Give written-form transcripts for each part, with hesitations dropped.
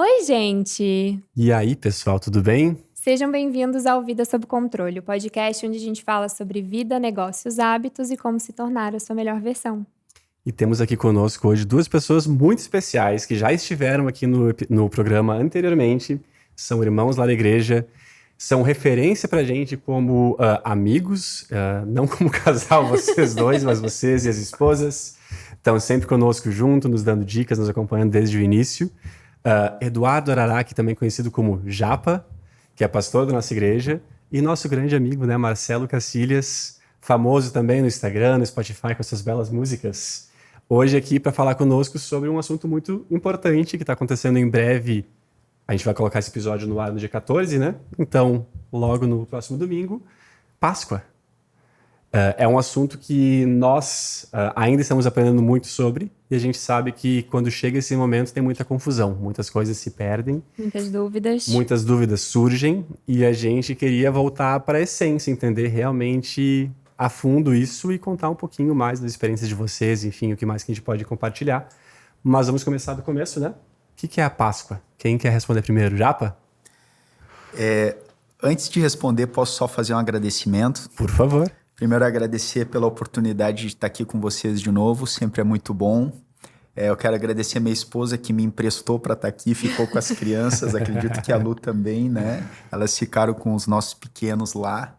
Oi, gente! E aí, pessoal, tudo bem? Sejam bem-vindos ao Vida Sob Controle, o podcast onde a gente fala sobre vida, negócios, hábitos e como se tornar a sua melhor versão. E temos aqui conosco hoje duas pessoas muito especiais que já estiveram aqui no programa anteriormente. São irmãos lá da igreja, são referência pra gente como amigos, não como casal vocês dois, mas vocês e as esposas. Estão sempre conosco junto, nos dando dicas, nos acompanhando desde o início. Eduardo Araraque, também conhecido como Japa, que é pastor da nossa igreja, e nosso grande amigo, né, Marcelo Cacilhas, famoso também no Instagram, no Spotify, com suas belas músicas. Hoje aqui para falar conosco sobre um assunto muito importante que está acontecendo em breve. A gente vai colocar esse episódio no ar no dia 14, né? Então, logo no próximo domingo, Páscoa. É um assunto que nós ainda estamos aprendendo muito sobre, e a gente sabe que quando chega esse momento tem muita confusão, muitas coisas se perdem, muitas dúvidas surgem, e a gente queria voltar para a essência, entender realmente a fundo isso e contar um pouquinho mais das experiências de vocês, enfim, o que mais que a gente pode compartilhar. Mas vamos começar do começo, né? O que é a Páscoa? Quem quer responder primeiro? Japa? Antes de responder, posso só fazer um agradecimento? Por favor. Primeiro, agradecer pela oportunidade de estar aqui com vocês de novo, sempre é muito bom. Eu quero agradecer a minha esposa que me emprestou para estar aqui, ficou com as crianças, acredito que a Lu também, né? Elas ficaram com os nossos pequenos lá.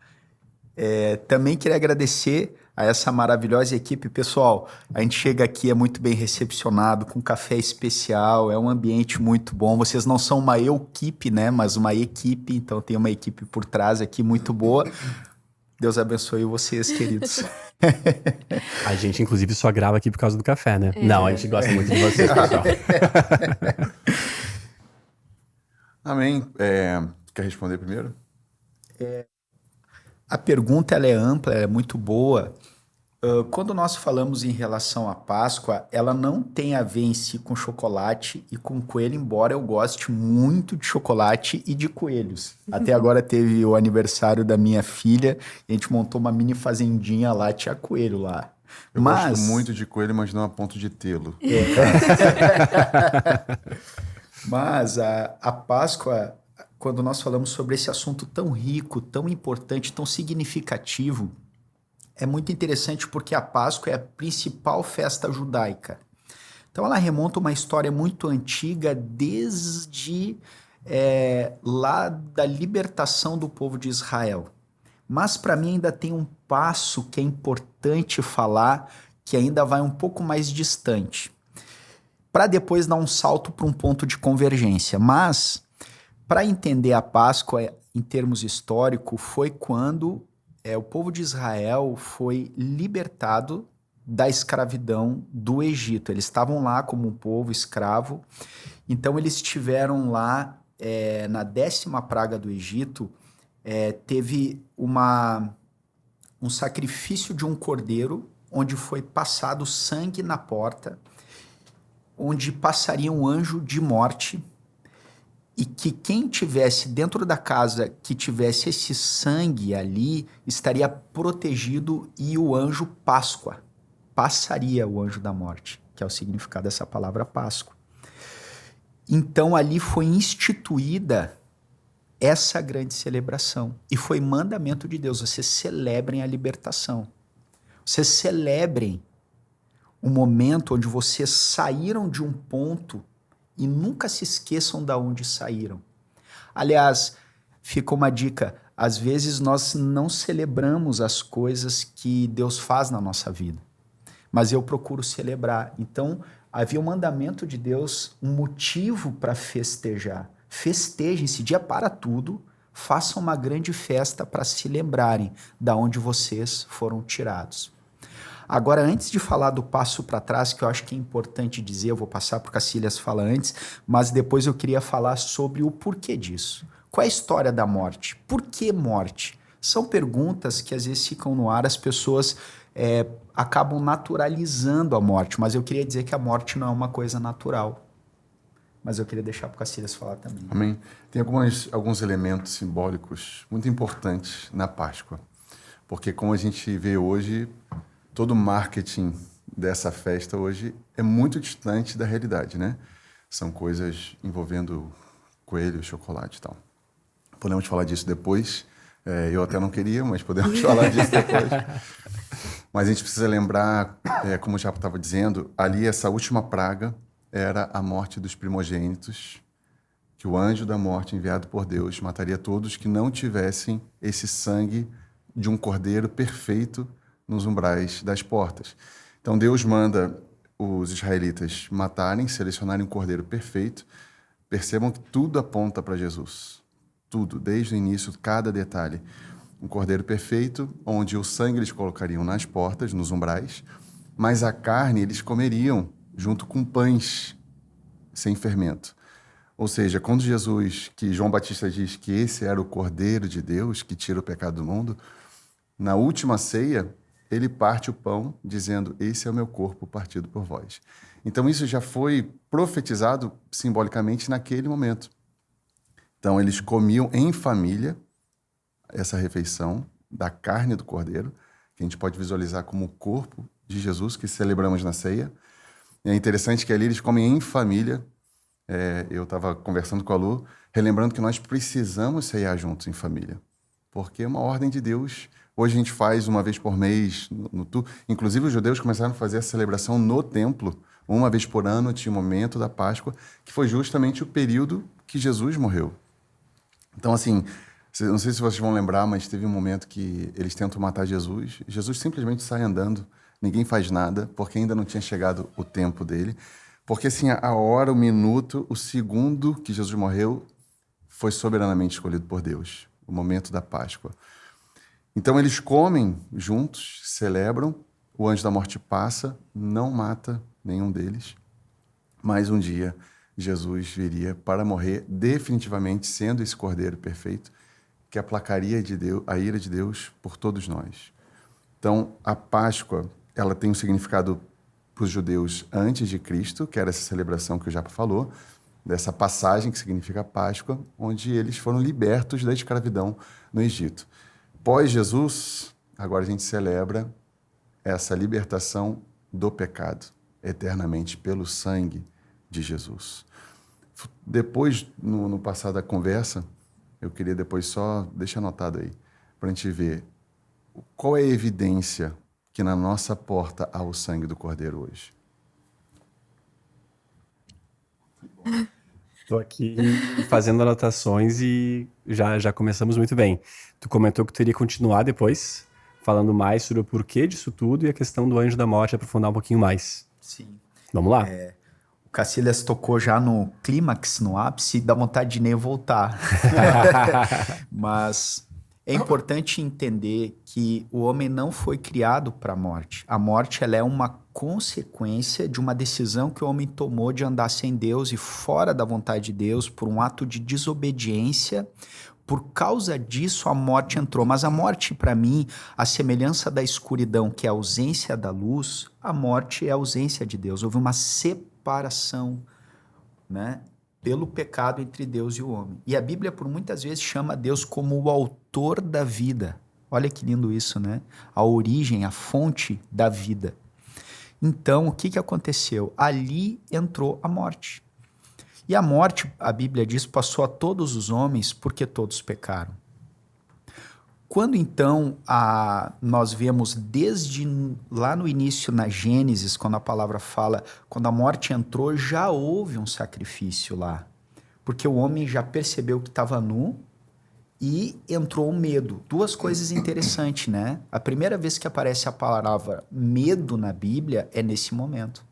Também queria agradecer a essa maravilhosa equipe. Pessoal, a gente chega aqui, é muito bem recepcionado, com café especial, é um ambiente muito bom. Vocês não são uma equipe, né? Mas uma equipe, então tem uma equipe por trás aqui muito boa. Deus abençoe vocês, queridos. A gente, inclusive, só grava aqui por causa do café, né? Não, a gente gosta muito de vocês, pessoal. Amém. Quer responder primeiro? A pergunta ela é ampla, ela é muito boa. Quando nós falamos em relação à Páscoa, ela não tem a ver em si com chocolate e com coelho, embora eu goste muito de chocolate e de coelhos. Até agora teve o aniversário da minha filha e a gente montou uma mini fazendinha lá, tinha coelho lá. Eu gosto muito de coelho, mas não a ponto de tê-lo. Mas a Páscoa, quando nós falamos sobre esse assunto tão rico, tão importante, tão significativo, é muito interessante porque a Páscoa é a principal festa judaica. Então ela remonta uma história muito antiga, desde lá da libertação do povo de Israel. Mas para mim ainda tem um passo que é importante falar, que ainda vai um pouco mais distante, para depois dar um salto para um ponto de convergência. Mas, para entender a Páscoa em termos históricos, foi quando o povo de Israel foi libertado da escravidão do Egito. Eles estavam lá como um povo escravo, então eles estiveram lá na 10ª praga do Egito. Teve um sacrifício de um cordeiro, onde foi passado sangue na porta, onde passaria um anjo de morte, e que quem tivesse dentro da casa que tivesse esse sangue ali, estaria protegido, e o anjo Páscoa passaria, o anjo da morte, que é o significado dessa palavra Páscoa. Então ali foi instituída essa grande celebração, e foi mandamento de Deus: vocês celebrem a libertação, vocês celebrem o momento onde vocês saíram de um ponto e nunca se esqueçam de onde saíram. Aliás, fica uma dica: às vezes nós não celebramos as coisas que Deus faz na nossa vida, mas eu procuro celebrar. Então, havia um mandamento de Deus, um motivo para festejar. Festejem esse dia para tudo, façam uma grande festa para se lembrarem de onde vocês foram tirados. Agora, antes de falar do passo para trás, que eu acho que é importante dizer, eu vou passar para o Cacilhas falar antes, mas depois eu queria falar sobre o porquê disso. Qual é a história da morte? Por que morte? São perguntas que às vezes ficam no ar, as pessoas acabam naturalizando a morte, mas eu queria dizer que a morte não é uma coisa natural. Mas eu queria deixar para o Cacilhas falar também. Amém. Tem alguns elementos simbólicos muito importantes na Páscoa, porque como a gente vê hoje, todo o marketing dessa festa hoje é muito distante da realidade, né? São coisas envolvendo coelho, chocolate e tal. Podemos falar disso depois. Eu até não queria, mas podemos falar disso depois. Mas a gente precisa lembrar, como o Japa estava dizendo, ali essa última praga era a morte dos primogênitos, que o anjo da morte enviado por Deus mataria todos que não tivessem esse sangue de um cordeiro perfeito nos umbrais das portas. Então Deus manda os israelitas matarem, selecionarem um cordeiro perfeito. Percebam que tudo aponta para Jesus. Tudo, desde o início, cada detalhe. Um cordeiro perfeito, onde o sangue eles colocariam nas portas, nos umbrais, mas a carne eles comeriam junto com pães sem fermento. Ou seja, quando Jesus, que João Batista diz que esse era o Cordeiro de Deus que tira o pecado do mundo, na última ceia, ele parte o pão dizendo, esse é o meu corpo partido por vós. Então isso já foi profetizado simbolicamente naquele momento. Então eles comiam em família essa refeição da carne do cordeiro, que a gente pode visualizar como o corpo de Jesus que celebramos na ceia. E é interessante que ali eles comem em família. Eu estava conversando com a Lu, relembrando que nós precisamos ceiar juntos em família, porque é uma ordem de Deus. Hoje a gente faz uma vez por mês, inclusive os judeus começaram a fazer a celebração no templo, uma vez por ano tinha o momento da Páscoa, que foi justamente o período que Jesus morreu. Então assim, não sei se vocês vão lembrar, mas teve um momento que eles tentam matar Jesus, Jesus simplesmente sai andando, ninguém faz nada, porque ainda não tinha chegado o tempo dele. Porque assim, a hora, o minuto, o segundo que Jesus morreu foi soberanamente escolhido por Deus, o momento da Páscoa. Então eles comem juntos, celebram, o anjo da morte passa, não mata nenhum deles, mas um dia Jesus viria para morrer definitivamente, sendo esse cordeiro perfeito, que aplacaria a ira de Deus por todos nós. Então a Páscoa, ela tem um significado para os judeus antes de Cristo, que era essa celebração que o Japa falou, dessa passagem que significa Páscoa, onde eles foram libertos da escravidão no Egito. Pós-Jesus, agora a gente celebra essa libertação do pecado, eternamente, pelo sangue de Jesus. Depois, no passar da conversa, eu queria depois só, deixa anotado aí, para a gente ver qual é a evidência que na nossa porta há o sangue do Cordeiro hoje. Estou aqui fazendo anotações e já começamos muito bem. Tu comentou que tu iria continuar depois, falando mais sobre o porquê disso tudo e a questão do anjo da morte, aprofundar um pouquinho mais. Sim. Vamos lá? O Cacilhas tocou já no clímax, no ápice, e dá vontade de nem voltar. Mas é importante entender que o homem não foi criado para a morte. A morte ela é uma consequência de uma decisão que o homem tomou de andar sem Deus e fora da vontade de Deus por um ato de desobediência. Por causa disso, a morte entrou. Mas a morte, para mim, a semelhança da escuridão, que é a ausência da luz, a morte é a ausência de Deus. Houve uma separação, né, pelo pecado entre Deus e o homem. E a Bíblia, por muitas vezes, chama Deus como o autor da vida. Olha que lindo isso, né? A origem, a fonte da vida. Então, o que aconteceu? Ali entrou a morte. E a morte, a Bíblia diz, passou a todos os homens porque todos pecaram. Quando então nós vemos desde lá no início, na Gênesis, quando a palavra fala, quando a morte entrou, já houve um sacrifício lá. Porque o homem já percebeu que estava nu e entrou o medo. Duas coisas interessantes, né? A primeira vez que aparece a palavra medo na Bíblia é nesse momento.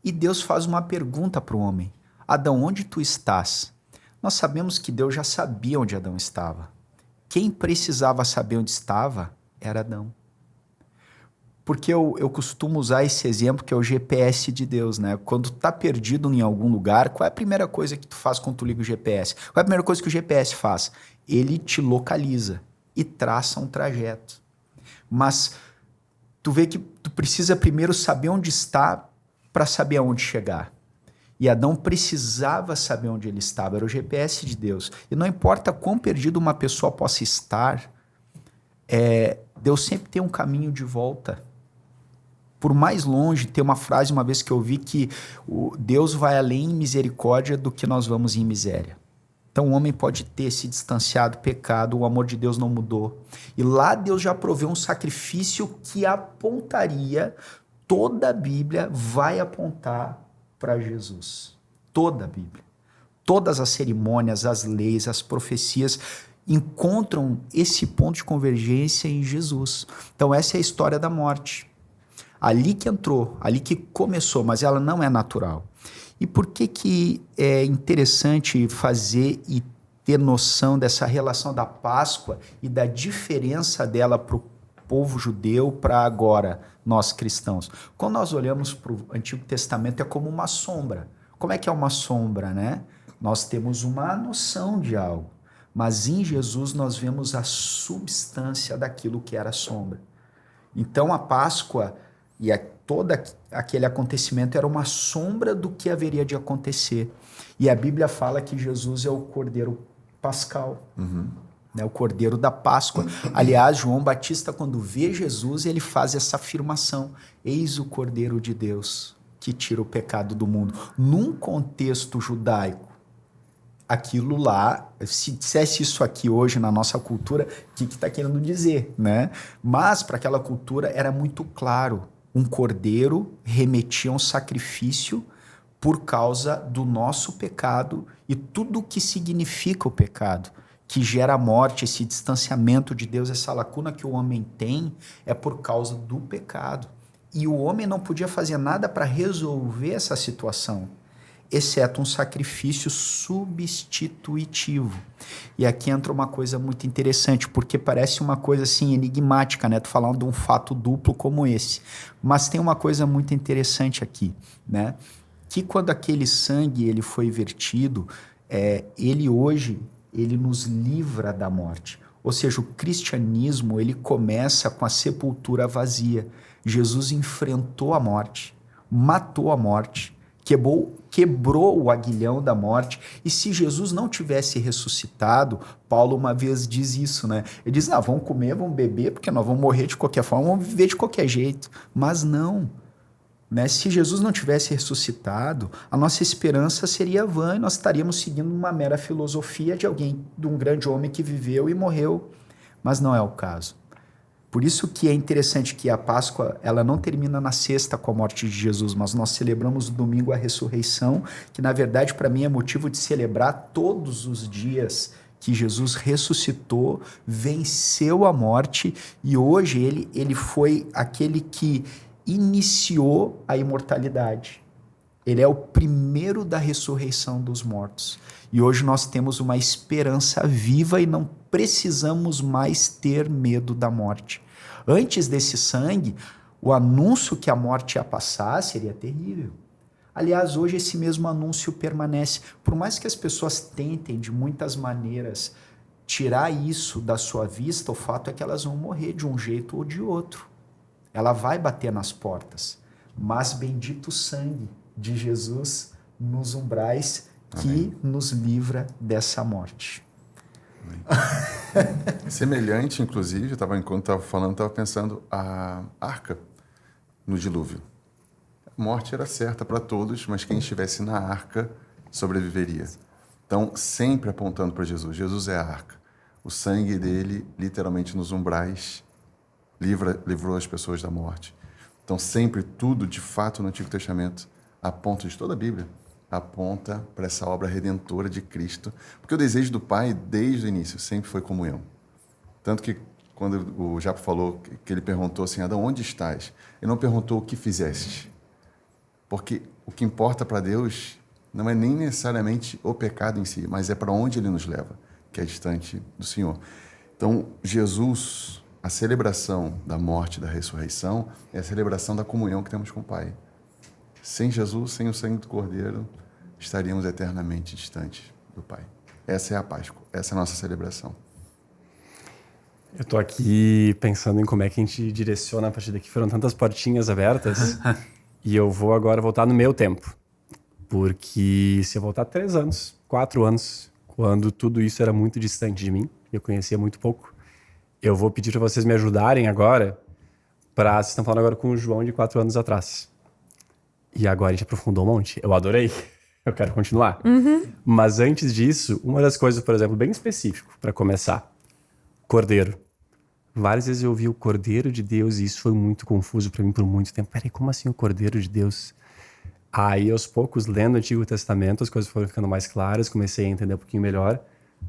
E Deus faz uma pergunta para o homem. Adão, onde tu estás? Nós sabemos que Deus já sabia onde Adão estava. Quem precisava saber onde estava era Adão. Porque eu costumo usar esse exemplo que é o GPS de Deus, né? Quando tu tá perdido em algum lugar, qual é a primeira coisa que tu faz quando tu liga o GPS? Qual é a primeira coisa que o GPS faz? Ele te localiza e traça um trajeto. Mas tu vê que tu precisa primeiro saber onde está para saber aonde chegar. E Adão precisava saber onde ele estava, era o GPS de Deus. E não importa quão perdido uma pessoa possa estar, Deus sempre tem um caminho de volta. Por mais longe, tem uma frase uma vez que eu vi que Deus vai além em misericórdia do que nós vamos em miséria. Então o homem pode ter se distanciado, pecado, o amor de Deus não mudou. E lá Deus já proveu um sacrifício que apontaria, toda a Bíblia vai apontar para Jesus. Toda a Bíblia. Todas as cerimônias, as leis, as profecias encontram esse ponto de convergência em Jesus. Então essa é a história da morte. Ali que entrou, ali que começou, mas ela não é natural. E por que é interessante fazer e ter noção dessa relação da Páscoa e da diferença dela para o povo judeu para agora, nós cristãos? Quando nós olhamos para o Antigo Testamento, é como uma sombra. Como é que é uma sombra, né? Nós temos uma noção de algo, mas em Jesus nós vemos a substância daquilo que era sombra. Então a Páscoa e todo aquele acontecimento era uma sombra do que haveria de acontecer. E a Bíblia fala que Jesus é o Cordeiro Pascal, né, o Cordeiro da Páscoa. Aliás, João Batista, quando vê Jesus, ele faz essa afirmação: eis o Cordeiro de Deus que tira o pecado do mundo. Num contexto judaico, aquilo lá, se dissesse isso aqui hoje na nossa cultura, o que está querendo dizer, né? Mas para aquela cultura era muito claro. Um cordeiro remetia a um sacrifício por causa do nosso pecado e tudo o que significa o pecado, que gera a morte, esse distanciamento de Deus, essa lacuna que o homem tem é por causa do pecado. E o homem não podia fazer nada para resolver essa situação, exceto um sacrifício substitutivo. E aqui entra uma coisa muito interessante, porque parece uma coisa assim enigmática, né? Tô falando de um fato duplo como esse. Mas tem uma coisa muito interessante aqui, né? Que quando aquele sangue ele foi vertido, ele nos livra da morte. Ou seja, o cristianismo ele começa com a sepultura vazia. Jesus enfrentou a morte, matou a morte, quebrou o aguilhão da morte. E se Jesus não tivesse ressuscitado, Paulo uma vez diz isso, né? Ele diz, vamos comer, vamos beber, porque nós vamos morrer de qualquer forma, vamos viver de qualquer jeito. Mas não, né? Se Jesus não tivesse ressuscitado, a nossa esperança seria vã e nós estaríamos seguindo uma mera filosofia de um grande homem que viveu e morreu. Mas não é o caso. Por isso que é interessante que a Páscoa ela não termina na sexta com a morte de Jesus, mas nós celebramos no domingo a ressurreição, que na verdade para mim é motivo de celebrar todos os dias que Jesus ressuscitou, venceu a morte e hoje ele foi aquele que iniciou a imortalidade. Ele é o primeiro da ressurreição dos mortos. E hoje nós temos uma esperança viva e não precisamos mais ter medo da morte. Antes desse sangue, o anúncio que a morte ia passar seria terrível. Aliás, hoje esse mesmo anúncio permanece. Por mais que as pessoas tentem de muitas maneiras tirar isso da sua vista, o fato é que elas vão morrer de um jeito ou de outro. Ela vai bater nas portas. Mas bendito o sangue de Jesus nos umbrais que nos livra dessa morte. Semelhante, inclusive, enquanto estava falando, estava pensando a arca no dilúvio. A morte era certa para todos, mas quem estivesse na arca sobreviveria. Então, sempre apontando para Jesus. Jesus é a arca. O sangue dele, literalmente nos umbrais, livrou as pessoas da morte. Então, sempre tudo, de fato, no Antigo Testamento, aponta de toda a Bíblia, aponta para essa obra redentora de Cristo, porque o desejo do Pai, desde o início, sempre foi comunhão. Tanto que, quando o Japo falou, que ele perguntou assim, Adão, onde estás? Ele não perguntou o que fizeste, porque o que importa para Deus não é nem necessariamente o pecado em si, mas é para onde ele nos leva, que é distante do Senhor. Então, Jesus, a celebração da morte e da ressurreição, é a celebração da comunhão que temos com o Pai. Sem Jesus, sem o sangue do Cordeiro, estaríamos eternamente distantes do Pai. Essa é a Páscoa, essa é a nossa celebração. Eu tô aqui pensando em como é que a gente direciona a partir daqui. Foram tantas portinhas abertas e eu vou agora voltar no meu tempo. Porque se eu voltar 3 anos, 4 anos, quando tudo isso era muito distante de mim, eu conhecia muito pouco, eu vou pedir para vocês me ajudarem agora Vocês estão falando agora com o João de 4 anos atrás. E agora a gente aprofundou um monte. Eu adorei. Eu quero continuar. Mas antes disso, uma das coisas, por exemplo, bem específico, para começar. Cordeiro. Várias vezes eu ouvi o Cordeiro de Deus e isso foi muito confuso para mim por muito tempo. Peraí, como assim o Cordeiro de Deus? Aí, aos poucos, lendo o Antigo Testamento, as coisas foram ficando mais claras, comecei a entender um pouquinho melhor.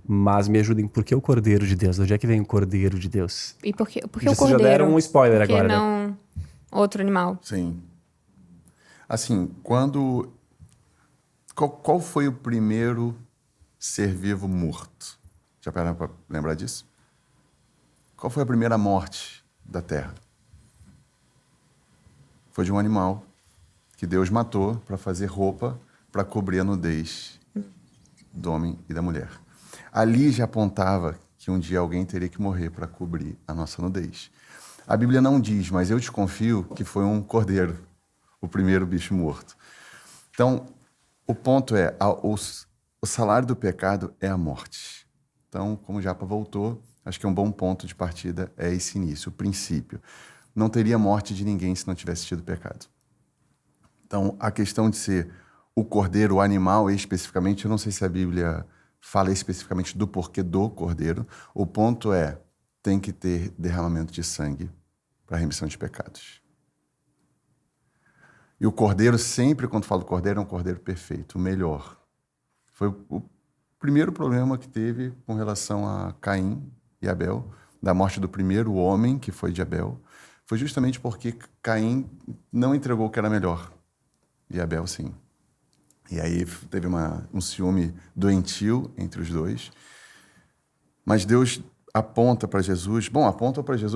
Mas me ajudem, por que o Cordeiro de Deus? De onde é que vem o Cordeiro de Deus? E por que o Vocês cordeiro? já deram um spoiler Por que agora, né? não outro animal? Sim. Assim, Qual foi o primeiro ser vivo morto? Já pararam para lembrar disso? Qual foi a primeira morte da Terra? Foi de um animal que Deus matou para fazer roupa para cobrir a nudez do homem e da mulher. Ali já apontava que um dia alguém teria que morrer para cobrir a nossa nudez. A Bíblia não diz, mas eu desconfio que foi um cordeiro, o primeiro bicho morto. Então, o ponto é, o salário do pecado é a morte. Então, como o Japa voltou, acho que um bom ponto de partida é esse início, o princípio. Não teria morte de ninguém se não tivesse tido pecado. Então, a questão de ser o cordeiro, o animal especificamente, eu não sei se a Bíblia fala especificamente do porquê do cordeiro. O ponto é, tem que ter derramamento de sangue para remissão de pecados. E o cordeiro, sempre quando falo cordeiro, é um cordeiro perfeito, o melhor. Foi o primeiro problema que teve com relação a Caim e Abel, da morte do primeiro homem, que foi de Abel, foi justamente porque Caim não entregou o que era melhor, e Abel sim. E aí teve um ciúme doentio entre os dois. Mas Deus aponta para Jesus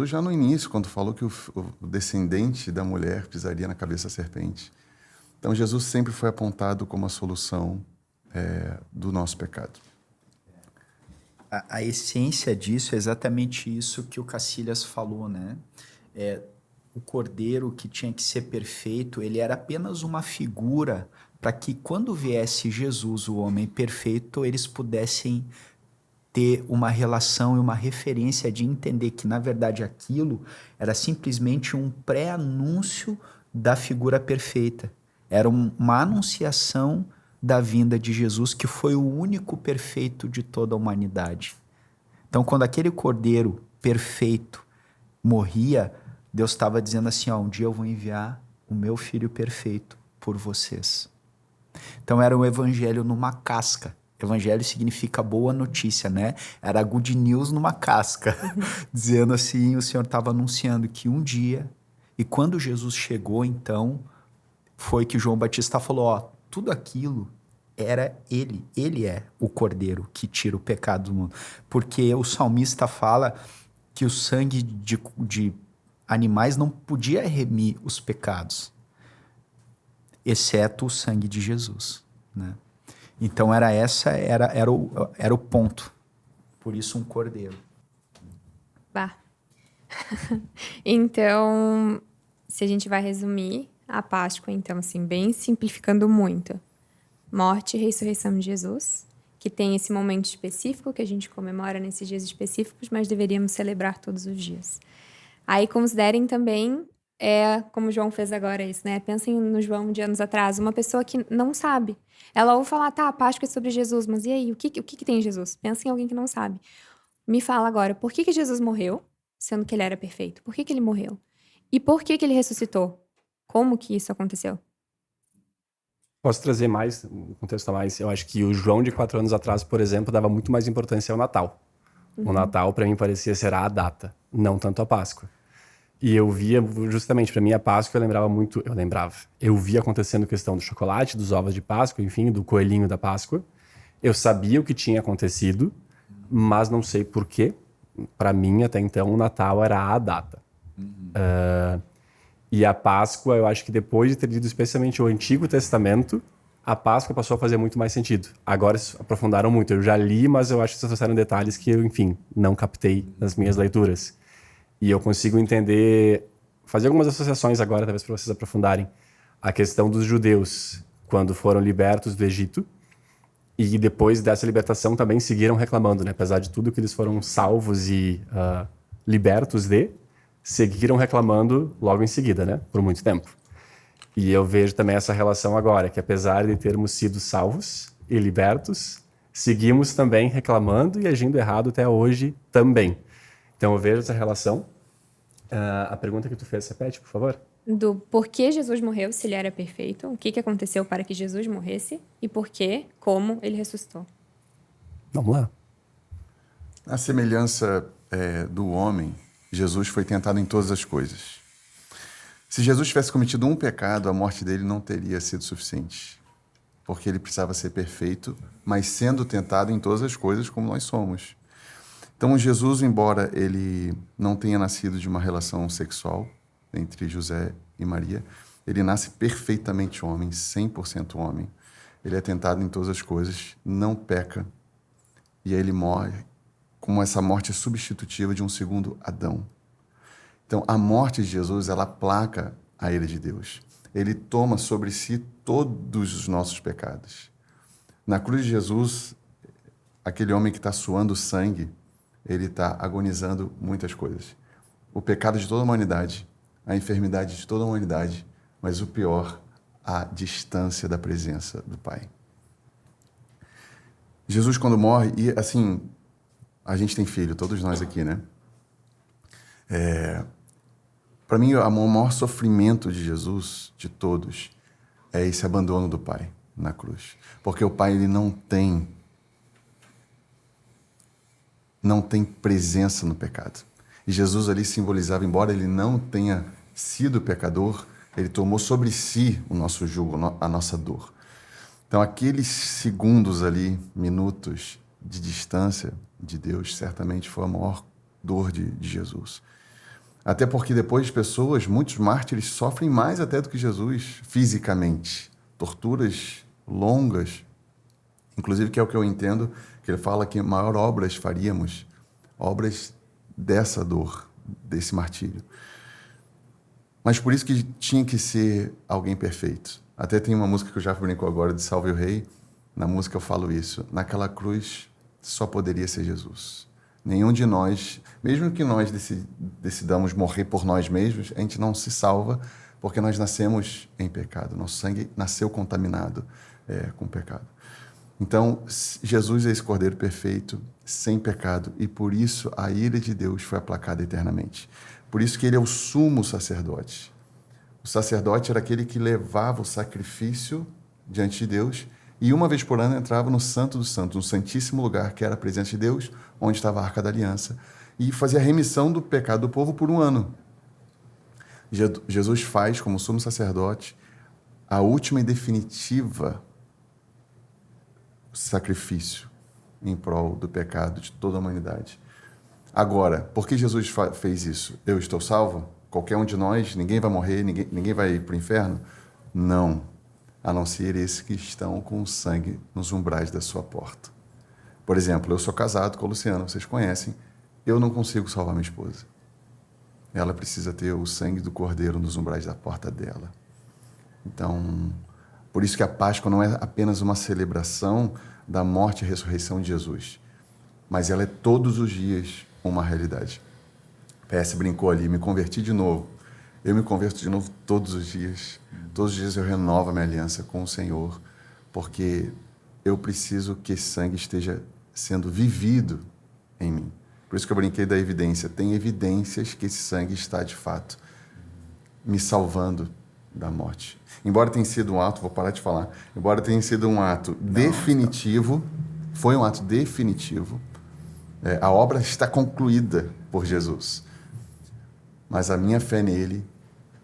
já no início, quando falou que o descendente da mulher pisaria na cabeça da serpente. Então Jesus sempre foi apontado como a solução do nosso pecado. A essência disso é exatamente isso que o Cacilhas falou, né? O cordeiro que tinha que ser perfeito, ele era apenas uma figura para que quando viesse Jesus, o homem perfeito, eles pudessem ter uma relação e uma referência de entender que, na verdade, aquilo era simplesmente um pré-anúncio da figura perfeita. Era uma anunciação da vinda de Jesus, que foi o único perfeito de toda a humanidade. Então, quando aquele cordeiro perfeito morria, Deus estava dizendo assim, um dia eu vou enviar o meu filho perfeito por vocês. Então era o evangelho numa casca. Evangelho significa boa notícia, né? Era good news numa casca. Dizendo assim, o Senhor estava anunciando que um dia, e quando Jesus chegou, então, foi que João Batista falou, tudo aquilo era ele. Ele é o cordeiro que tira o pecado do mundo. Porque o salmista fala que o sangue de animais não podia remir os pecados, exceto o sangue de Jesus, né? Então era o ponto. Por isso um cordeiro. Bah. Então, se a gente vai resumir a Páscoa, então, assim, bem simplificando muito. Morte e ressurreição de Jesus, que tem esse momento específico que a gente comemora nesses dias específicos, mas deveríamos celebrar todos os dias. Aí considerem também, como o João fez agora isso, né? Pensem no João de anos atrás, uma pessoa que não sabe. Ela ouve falar, a Páscoa é sobre Jesus, mas e aí, o que tem em Jesus? Pensa em alguém que não sabe. Me fala agora, por que Jesus morreu, sendo que ele era perfeito? Por que ele morreu? E por que ele ressuscitou? Como que isso aconteceu? Posso trazer um contexto a mais? Eu acho que o João de 4 anos atrás, por exemplo, dava muito mais importância ao Natal. O Natal, para mim, parecia ser a data, não tanto a Páscoa. E eu via, justamente, para mim, a Páscoa eu via acontecendo a questão do chocolate, dos ovos de Páscoa, enfim, do coelhinho da Páscoa. Eu sabia o que tinha acontecido, mas não sei por quê. Para mim, até então, o Natal era a data. E a Páscoa, eu acho que depois de ter lido especialmente o Antigo Testamento, a Páscoa passou a fazer muito mais sentido. Agora se aprofundaram muito. Eu já li, mas eu acho que trouxeram detalhes que eu, enfim, não captei nas minhas leituras. E eu consigo entender, fazer algumas associações agora, talvez para vocês aprofundarem, a questão dos judeus, quando foram libertos do Egito, e depois dessa libertação também seguiram reclamando, né? Apesar de tudo que eles foram salvos e libertos seguiram reclamando logo em seguida, né? Por muito tempo. E eu vejo também essa relação agora, que apesar de termos sido salvos e libertos, seguimos também reclamando e agindo errado até hoje também. Então eu vejo essa relação. A pergunta que tu fez, repete, por favor? Do porquê Jesus morreu, se ele era perfeito, o que aconteceu para que Jesus morresse e como ele ressuscitou. Vamos lá. A semelhança do homem, Jesus foi tentado em todas as coisas. Se Jesus tivesse cometido um pecado, a morte dele não teria sido suficiente, porque ele precisava ser perfeito, mas sendo tentado em todas as coisas como nós somos. Então, Jesus, embora ele não tenha nascido de uma relação sexual entre José e Maria, ele nasce perfeitamente homem, 100% homem. Ele é tentado em todas as coisas, não peca, e aí ele morre como essa morte substitutiva de um segundo Adão. Então, a morte de Jesus, ela aplaca a ira de Deus. Ele toma sobre si todos os nossos pecados. Na cruz de Jesus, aquele homem que está suando sangue, ele está agonizando muitas coisas. O pecado de toda a humanidade, a enfermidade de toda a humanidade, mas o pior, a distância da presença do Pai. Jesus, quando morre, e assim, a gente tem filho, todos nós aqui, né? Para mim, o maior sofrimento de Jesus, de todos, é esse abandono do Pai na cruz. Porque o Pai, ele não tem presença no pecado. E Jesus ali simbolizava, embora ele não tenha sido pecador, ele tomou sobre si o nosso jugo, a nossa dor. Então, aqueles segundos ali, minutos de distância de Deus, certamente foi a maior dor de Jesus. Até porque depois muitos mártires sofrem mais até do que Jesus, fisicamente. Torturas longas, inclusive que é o que eu entendo, que ele fala que maior obras faríamos, obras dessa dor, desse martírio. Mas por isso que tinha que ser alguém perfeito. Até tem uma música que eu já brinco agora, de Salve o Rei. Na música eu falo isso. Naquela cruz só poderia ser Jesus. Nenhum de nós, mesmo que nós decidamos morrer por nós mesmos, a gente não se salva porque nós nascemos em pecado. Nosso sangue nasceu contaminado com o pecado. Então, Jesus é esse Cordeiro perfeito, sem pecado, e por isso a ira de Deus foi aplacada eternamente. Por isso que ele é o sumo sacerdote. O sacerdote era aquele que levava o sacrifício diante de Deus e uma vez por ano entrava no Santo dos Santos, no Santíssimo Lugar, que era a presença de Deus, onde estava a Arca da Aliança, e fazia a remissão do pecado do povo por um ano. Jesus faz, como sumo sacerdote, a última e definitiva sacrifício em prol do pecado de toda a humanidade. Agora, por que Jesus fez isso? Eu estou salvo? Qualquer um de nós, ninguém vai morrer, ninguém vai ir para o inferno? Não, a não ser esses que estão com o sangue nos umbrais da sua porta. Por exemplo, eu sou casado com a Luciana, vocês conhecem, eu não consigo salvar minha esposa. Ela precisa ter o sangue do Cordeiro nos umbrais da porta dela. Então, por isso que a Páscoa não é apenas uma celebração da morte e ressurreição de Jesus, mas ela é todos os dias uma realidade. PS brincou ali, me converti de novo. Eu me converto de novo todos os dias. Todos os dias eu renovo a minha aliança com o Senhor, porque eu preciso que esse sangue esteja sendo vivido em mim. Por isso que eu brinquei da evidência. Tem evidências que esse sangue está, de fato, me salvando da morte. Embora tenha sido um ato, vou parar de falar, embora tenha sido um ato definitivo, foi um ato definitivo, a obra está concluída por Jesus. Mas a minha fé nele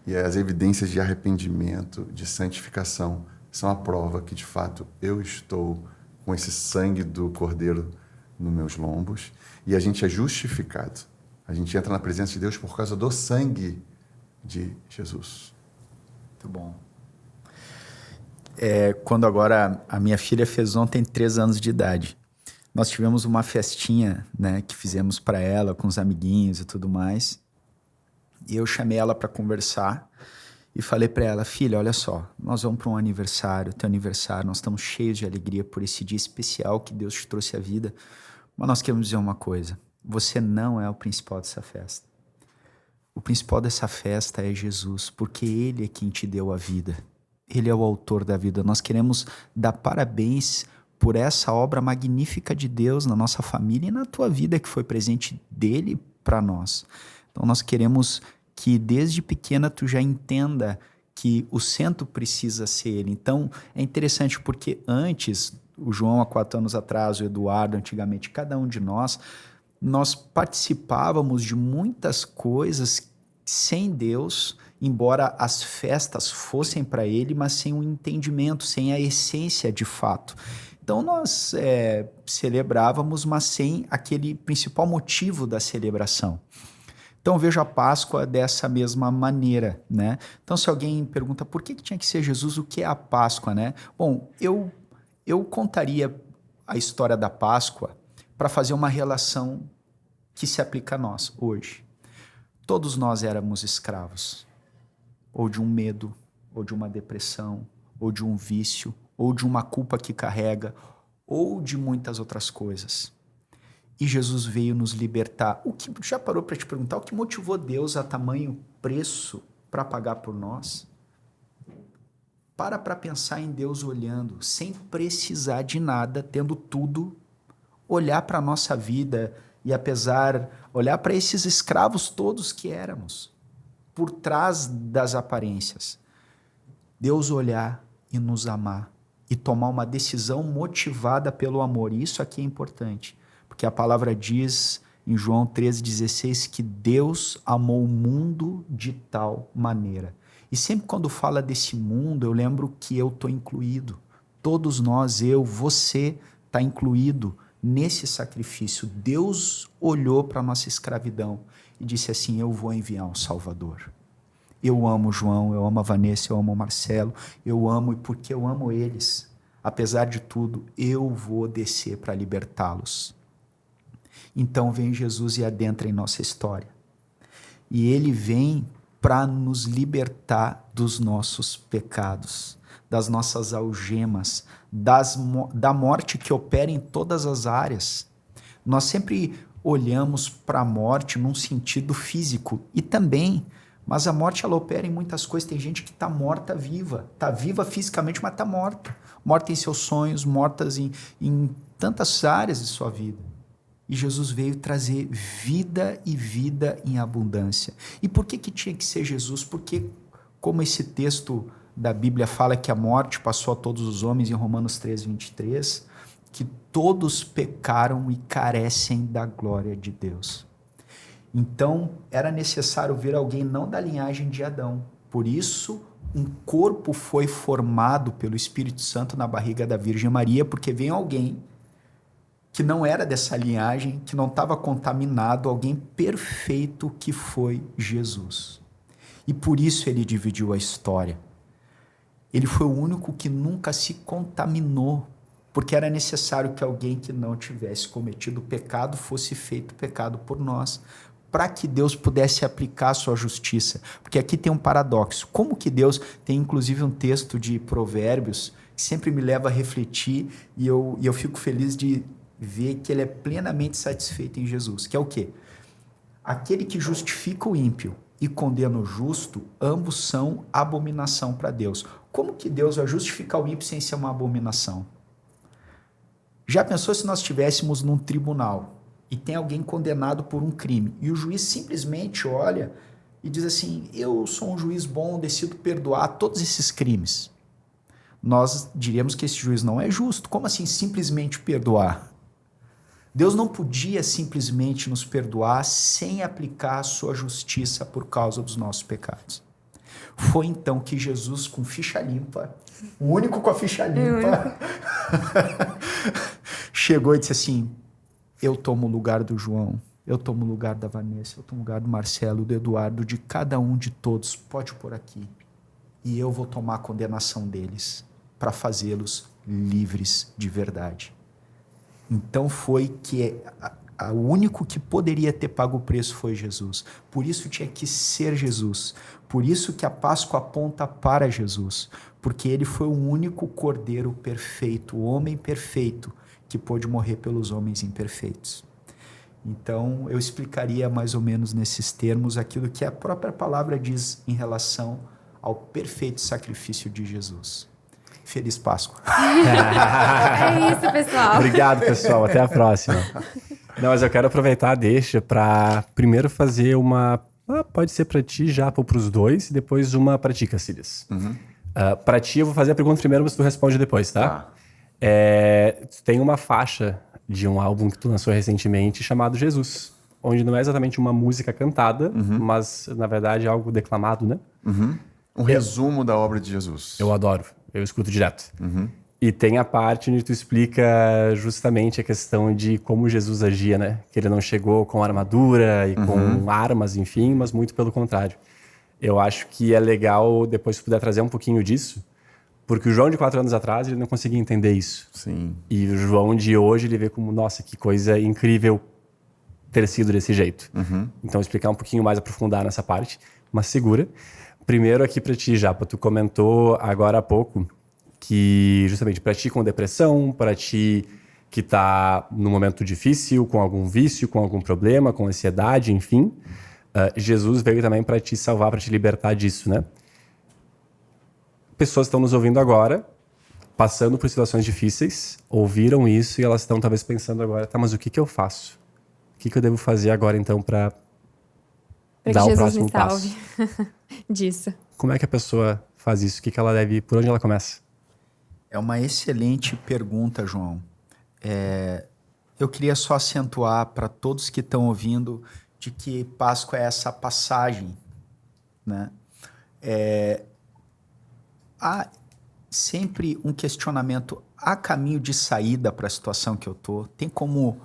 e as evidências de arrependimento, de santificação, são a prova que, de fato, eu estou com esse sangue do Cordeiro nos meus lombos e a gente é justificado. A gente entra na presença de Deus por causa do sangue de Jesus. Muito bom. Quando agora a minha filha fez ontem 3 anos de idade, nós tivemos uma festinha, né, que fizemos para ela com os amiguinhos e tudo mais. E eu chamei ela para conversar e falei para ela: filha, olha só, nós vamos para um aniversário, teu aniversário, nós estamos cheios de alegria por esse dia especial que Deus te trouxe à vida, mas nós queremos dizer uma coisa: você não é o principal dessa festa. O principal dessa festa é Jesus, porque Ele é quem te deu a vida. Ele é o autor da vida. Nós queremos dar parabéns por essa obra magnífica de Deus na nossa família e na tua vida, que foi presente dele para nós. Então nós queremos que desde pequena tu já entenda que o centro precisa ser Ele. Então é interessante porque antes, o João há 4 anos atrás, o Eduardo antigamente, cada um de nós participávamos de muitas coisas sem Deus, embora as festas fossem para Ele, mas sem um entendimento, sem a essência de fato. Então nós celebrávamos, mas sem aquele principal motivo da celebração. Então eu vejo a Páscoa dessa mesma maneira, né? Então se alguém pergunta por que tinha que ser Jesus, o que é a Páscoa, né? Bom, eu contaria a história da Páscoa para fazer uma relação que se aplica a nós hoje. Todos nós éramos escravos, ou de um medo, ou de uma depressão, ou de um vício, ou de uma culpa que carrega, ou de muitas outras coisas. E Jesus veio nos libertar. Já parou para te perguntar o que motivou Deus a tamanho preço para pagar por nós? Para pensar em Deus olhando, sem precisar de nada, tendo tudo, olhar para a nossa vida e olhar para esses escravos todos que éramos, por trás das aparências. Deus olhar e nos amar e tomar uma decisão motivada pelo amor. E isso aqui é importante, porque a palavra diz em João 13,16 que Deus amou o mundo de tal maneira. E sempre quando fala desse mundo, eu lembro que eu estou incluído. Todos nós, você está incluído nesse sacrifício. Deus olhou para a nossa escravidão e disse assim: eu vou enviar um Salvador. Eu amo o João, eu amo a Vanessa, eu amo o Marcelo, eu amo, e porque eu amo eles, apesar de tudo, eu vou descer para libertá-los. Então vem Jesus e adentra em nossa história. E ele vem para nos libertar dos nossos pecados, das nossas algemas, da morte que opera em todas as áreas. Nós sempre olhamos para a morte num sentido físico e também, mas a morte ela opera em muitas coisas. Tem gente que está morta viva, está viva fisicamente, mas está morta. Morta em seus sonhos, mortas em tantas áreas de sua vida. E Jesus veio trazer vida e vida em abundância. E por que tinha que ser Jesus? Porque, como esse texto da Bíblia fala que a morte passou a todos os homens, em Romanos 3:23, que todos pecaram e carecem da glória de Deus. Então, era necessário ver alguém não da linhagem de Adão. Por isso, um corpo foi formado pelo Espírito Santo na barriga da Virgem Maria, porque vem alguém que não era dessa linhagem, que não estava contaminado, alguém perfeito que foi Jesus. E por isso ele dividiu a história. Ele foi o único que nunca se contaminou, porque era necessário que alguém que não tivesse cometido pecado fosse feito pecado por nós, para que Deus pudesse aplicar a sua justiça. Porque aqui tem um paradoxo. Como que Deus tem inclusive um texto de Provérbios que sempre me leva a refletir e eu fico feliz de ver que ele é plenamente satisfeito em Jesus, que é o quê? Aquele que justifica o ímpio e condena o justo, ambos são abominação para Deus. Como que Deus vai justificar o ímpio sem ser uma abominação? Já pensou se nós estivéssemos num tribunal e tem alguém condenado por um crime e o juiz simplesmente olha e diz assim: eu sou um juiz bom, decido perdoar todos esses crimes? Nós diríamos que esse juiz não é justo. Como assim simplesmente perdoar? Deus não podia simplesmente nos perdoar sem aplicar a sua justiça por causa dos nossos pecados. Foi então que Jesus, com ficha limpa, o único com a ficha limpa, chegou e disse assim: eu tomo o lugar do João, eu tomo o lugar da Vanessa, eu tomo o lugar do Marcelo, do Eduardo, de cada um de todos, pode pôr aqui. E eu vou tomar a condenação deles para fazê-los livres de verdade. Então foi que o único que poderia ter pago o preço foi Jesus. Por isso tinha que ser Jesus. Por isso que a Páscoa aponta para Jesus. Porque ele foi o único cordeiro perfeito, o homem perfeito, que pôde morrer pelos homens imperfeitos. Então, eu explicaria mais ou menos nesses termos aquilo que a própria palavra diz em relação ao perfeito sacrifício de Jesus. Feliz Páscoa. É isso, pessoal. Obrigado, pessoal. Até a próxima. Não, mas eu quero aproveitar a deixa para primeiro fazer uma... pode ser para ti, Japa, ou para os dois, e depois uma para ti, Cacilhas. Para ti, eu vou fazer a pergunta primeiro, mas tu responde depois, tá? Tu tem uma faixa de um álbum que tu lançou recentemente chamado Jesus, onde não é exatamente uma música cantada, mas, na verdade, é algo declamado, né? Um resumo da obra de Jesus. Eu adoro, eu escuto direto. E tem a parte onde tu explica justamente a questão de como Jesus agia, né? Que ele não chegou com armadura e com armas, enfim, mas muito pelo contrário. Eu acho que é legal depois se puder trazer um pouquinho disso, porque o João de 4 anos atrás, ele não conseguia entender isso. Sim. E o João de hoje, ele vê como, nossa, que coisa incrível ter sido desse jeito. Então, explicar um pouquinho mais, aprofundar nessa parte, mas segura. Primeiro aqui pra ti, Japa, tu comentou agora há pouco que justamente pra ti com depressão, pra ti que tá num momento difícil, com algum vício, com algum problema, com ansiedade, enfim, Jesus veio também pra te salvar, pra te libertar disso, né? Pessoas estão nos ouvindo agora, passando por situações difíceis, ouviram isso e elas estão talvez pensando agora, tá, mas o que que eu faço? O que que eu devo fazer agora então pra dar o próximo passo? Disso. Como é que a pessoa faz isso? O que que ela deve, por onde ela começa? É uma excelente pergunta, João. Eu queria só acentuar para todos que estão ouvindo de que Páscoa é essa passagem, né? Há sempre um questionamento, há caminho de saída para a situação que eu tô? Tem como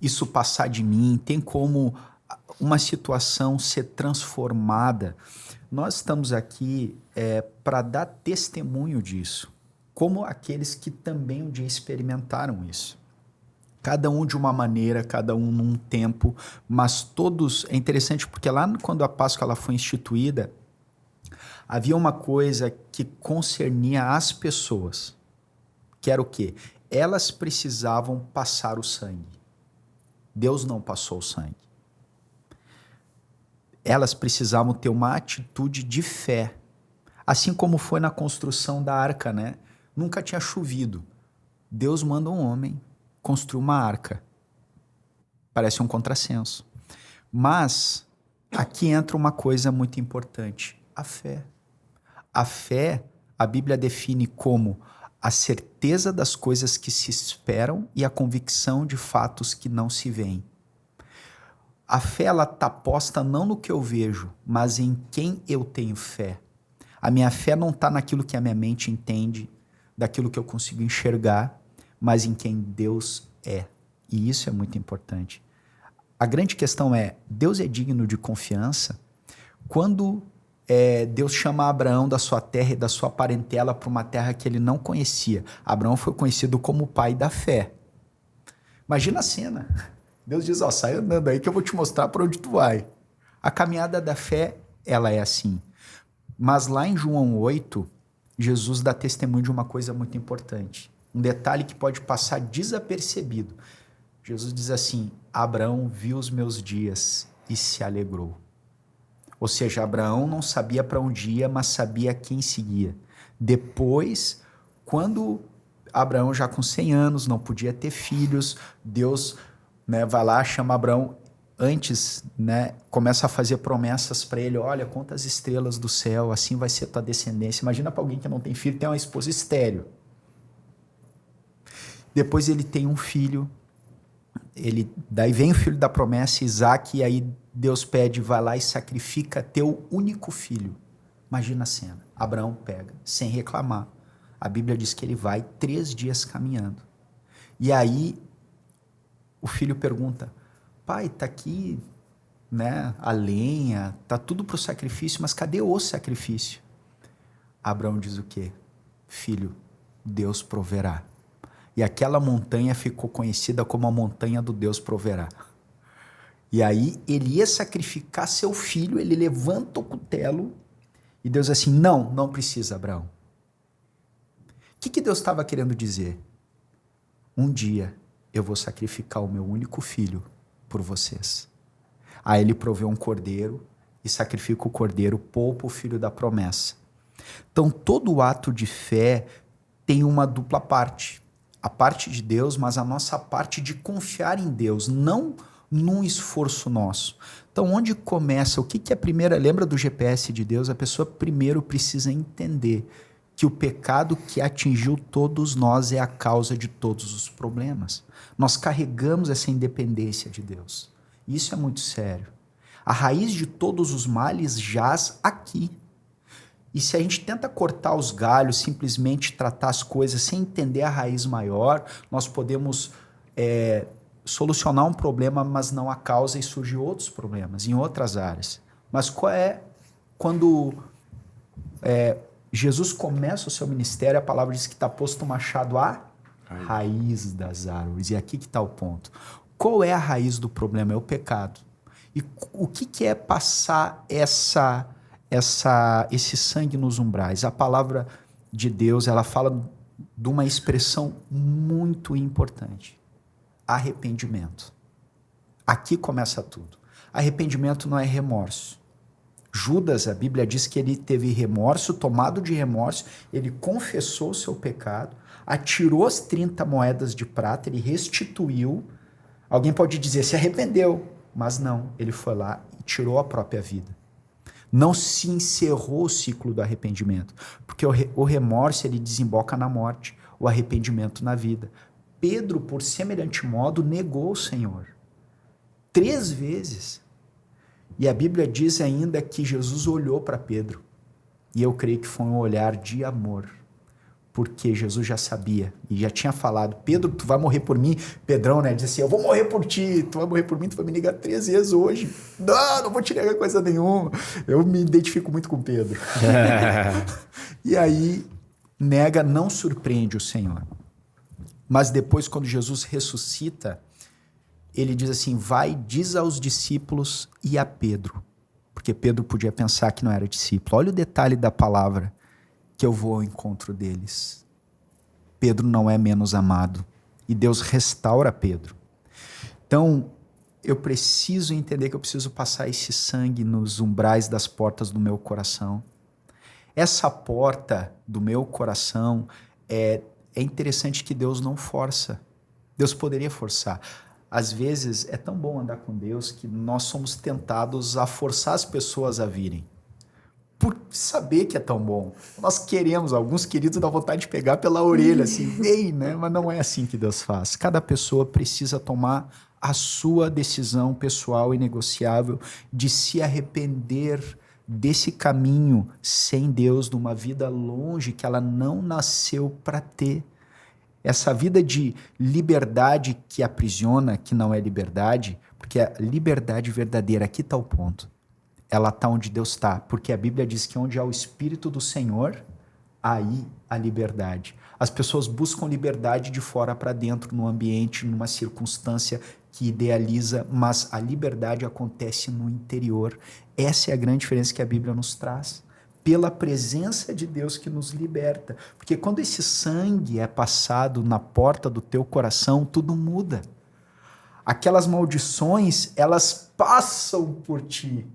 isso passar de mim? Tem como uma situação ser transformada? Nós estamos aqui para dar testemunho disso, como aqueles que também um dia experimentaram isso. Cada um de uma maneira, cada um num tempo, mas todos... É interessante porque lá quando a Páscoa ela foi instituída, havia uma coisa que concernia as pessoas, que era o quê? Elas precisavam passar o sangue. Deus não passou o sangue. Elas precisavam ter uma atitude de fé. Assim como foi na construção da arca, né? Nunca tinha chovido. Deus manda um homem construir uma arca. Parece um contrassenso. Mas aqui entra uma coisa muito importante: a fé. A fé, a Bíblia define como a certeza das coisas que se esperam e a convicção de fatos que não se veem. A fé, ela está posta não no que eu vejo, mas em quem eu tenho fé. A minha fé não está naquilo que a minha mente entende, daquilo que eu consigo enxergar, mas em quem Deus é. E isso é muito importante. A grande questão é, Deus é digno de confiança quando Deus chama Abraão da sua terra e da sua parentela para uma terra que ele não conhecia. Abraão foi conhecido como o pai da fé. Imagina a cena. Deus diz, sai andando aí que eu vou te mostrar para onde tu vai. A caminhada da fé, ela é assim. Mas lá em João 8, Jesus dá testemunho de uma coisa muito importante. Um detalhe que pode passar desapercebido. Jesus diz assim, Abraão viu os meus dias e se alegrou. Ou seja, Abraão não sabia para onde ia, mas sabia quem seguia. Depois, quando Abraão já com 100 anos, não podia ter filhos, Deus vai lá, chama Abraão, antes começa a fazer promessas para ele, olha, conta as estrelas do céu, assim vai ser tua descendência. Imagina para alguém que não tem filho, tem uma esposa estéril. Depois ele tem um filho, daí vem o filho da promessa, Isaac, e aí Deus pede, vai lá e sacrifica teu único filho. Imagina a cena. Abraão pega, sem reclamar. A Bíblia diz que ele vai 3 dias caminhando. E aí, o filho pergunta, pai, tá aqui, a lenha, tá tudo pro sacrifício, mas cadê o sacrifício? Abraão diz o quê? Filho, Deus proverá. E aquela montanha ficou conhecida como a montanha do Deus proverá. E aí ele ia sacrificar seu filho, ele levanta o cutelo e Deus assim, não precisa, Abraão. O que Deus estava querendo dizer? Um dia eu vou sacrificar o meu único filho por vocês. Aí ele proveu um cordeiro e sacrifica o cordeiro, poupa o filho da promessa. Então, todo ato de fé tem uma dupla parte. A parte de Deus, mas a nossa parte de confiar em Deus, não num esforço nosso. Então, onde começa? O que é a primeira? Lembra do GPS de Deus? A pessoa primeiro precisa entender que o pecado que atingiu todos nós é a causa de todos os problemas. Nós carregamos essa independência de Deus. Isso é muito sério. A raiz de todos os males jaz aqui. E se a gente tenta cortar os galhos, simplesmente tratar as coisas sem entender a raiz maior, nós podemos solucionar um problema, mas não a causa, e surgem outros problemas em outras áreas. Mas qual é quando Jesus começa o seu ministério, a palavra diz que está posto o machado à raiz das árvores. E aqui que está o ponto. Qual é a raiz do problema? É o pecado. E o que é passar esse sangue nos umbrais? A palavra de Deus, ela fala de uma expressão muito importante. Arrependimento. Aqui começa tudo. Arrependimento não é remorso. Judas, a Bíblia diz que ele teve remorso, tomado de remorso, ele confessou o seu pecado, atirou as 30 moedas de prata, ele restituiu. Alguém pode dizer, se arrependeu, mas não, ele foi lá e tirou a própria vida. Não se encerrou o ciclo do arrependimento, porque o remorso ele desemboca na morte, o arrependimento na vida. Pedro, por semelhante modo, negou o Senhor 3 vezes. E a Bíblia diz ainda que Jesus olhou para Pedro. E eu creio que foi um olhar de amor. Porque Jesus já sabia e já tinha falado, Pedro, tu vai morrer por mim. Pedrão, né, disse assim, eu vou morrer por ti, tu vai morrer por mim, tu vai me negar 3 vezes hoje. Não vou te negar coisa nenhuma. Eu me identifico muito com Pedro. E aí, nega, não surpreende o Senhor. Mas depois, quando Jesus ressuscita, ele diz assim, vai, diz aos discípulos e a Pedro. Porque Pedro podia pensar que não era discípulo. Olha o detalhe da palavra, que eu vou ao encontro deles. Pedro não é menos amado. E Deus restaura Pedro. Então, eu preciso entender que eu preciso passar esse sangue nos umbrais das portas do meu coração. Essa porta do meu coração é interessante que Deus não força. Deus poderia forçar. Às vezes é tão bom andar com Deus que nós somos tentados a forçar as pessoas a virem. Por saber que é tão bom. Nós queremos, alguns queridos dão vontade de pegar pela orelha, assim, vem, né? Mas não é assim que Deus faz. Cada pessoa precisa tomar a sua decisão pessoal e negociável de se arrepender desse caminho sem Deus, de uma vida longe que ela não nasceu para ter. Essa vida de liberdade que aprisiona, que não é liberdade, porque a liberdade verdadeira, aqui está o ponto, ela está onde Deus está, porque a Bíblia diz que onde há o Espírito do Senhor, aí a liberdade. As pessoas buscam liberdade de fora para dentro, no ambiente, numa circunstância que idealiza, mas a liberdade acontece no interior. Essa é a grande diferença que a Bíblia nos traz. Pela presença de Deus que nos liberta. Porque quando esse sangue é passado na porta do teu coração, tudo muda. Aquelas maldições, elas passam por ti.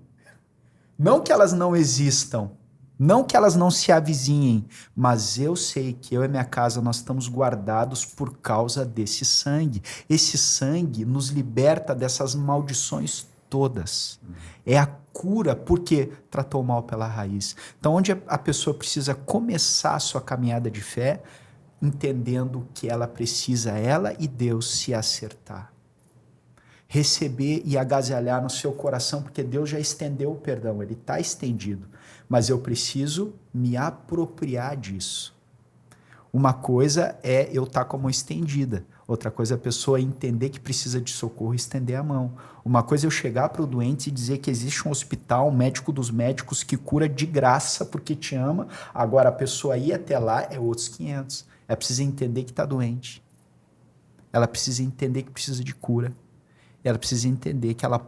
Não que elas não existam, não que elas não se avizinhem, mas eu sei que eu e minha casa, nós estamos guardados por causa desse sangue. Esse sangue nos liberta dessas maldições todas. É a cura, porque tratou o mal pela raiz. Então, onde a pessoa precisa começar a sua caminhada de fé, entendendo que ela precisa, ela e Deus, se acertar. Receber e agasalhar no seu coração, porque Deus já estendeu o perdão, ele está estendido. Mas eu preciso me apropriar disso. Uma coisa é eu estar com a mão estendida. Outra coisa é a pessoa entender que precisa de socorro e estender a mão. Uma coisa é eu chegar para o doente e dizer que existe um hospital, um médico dos médicos que cura de graça porque te ama. Agora, a pessoa ir até lá é outros 500. Ela precisa entender que está doente. Ela precisa entender que precisa de cura. Ela precisa entender que ela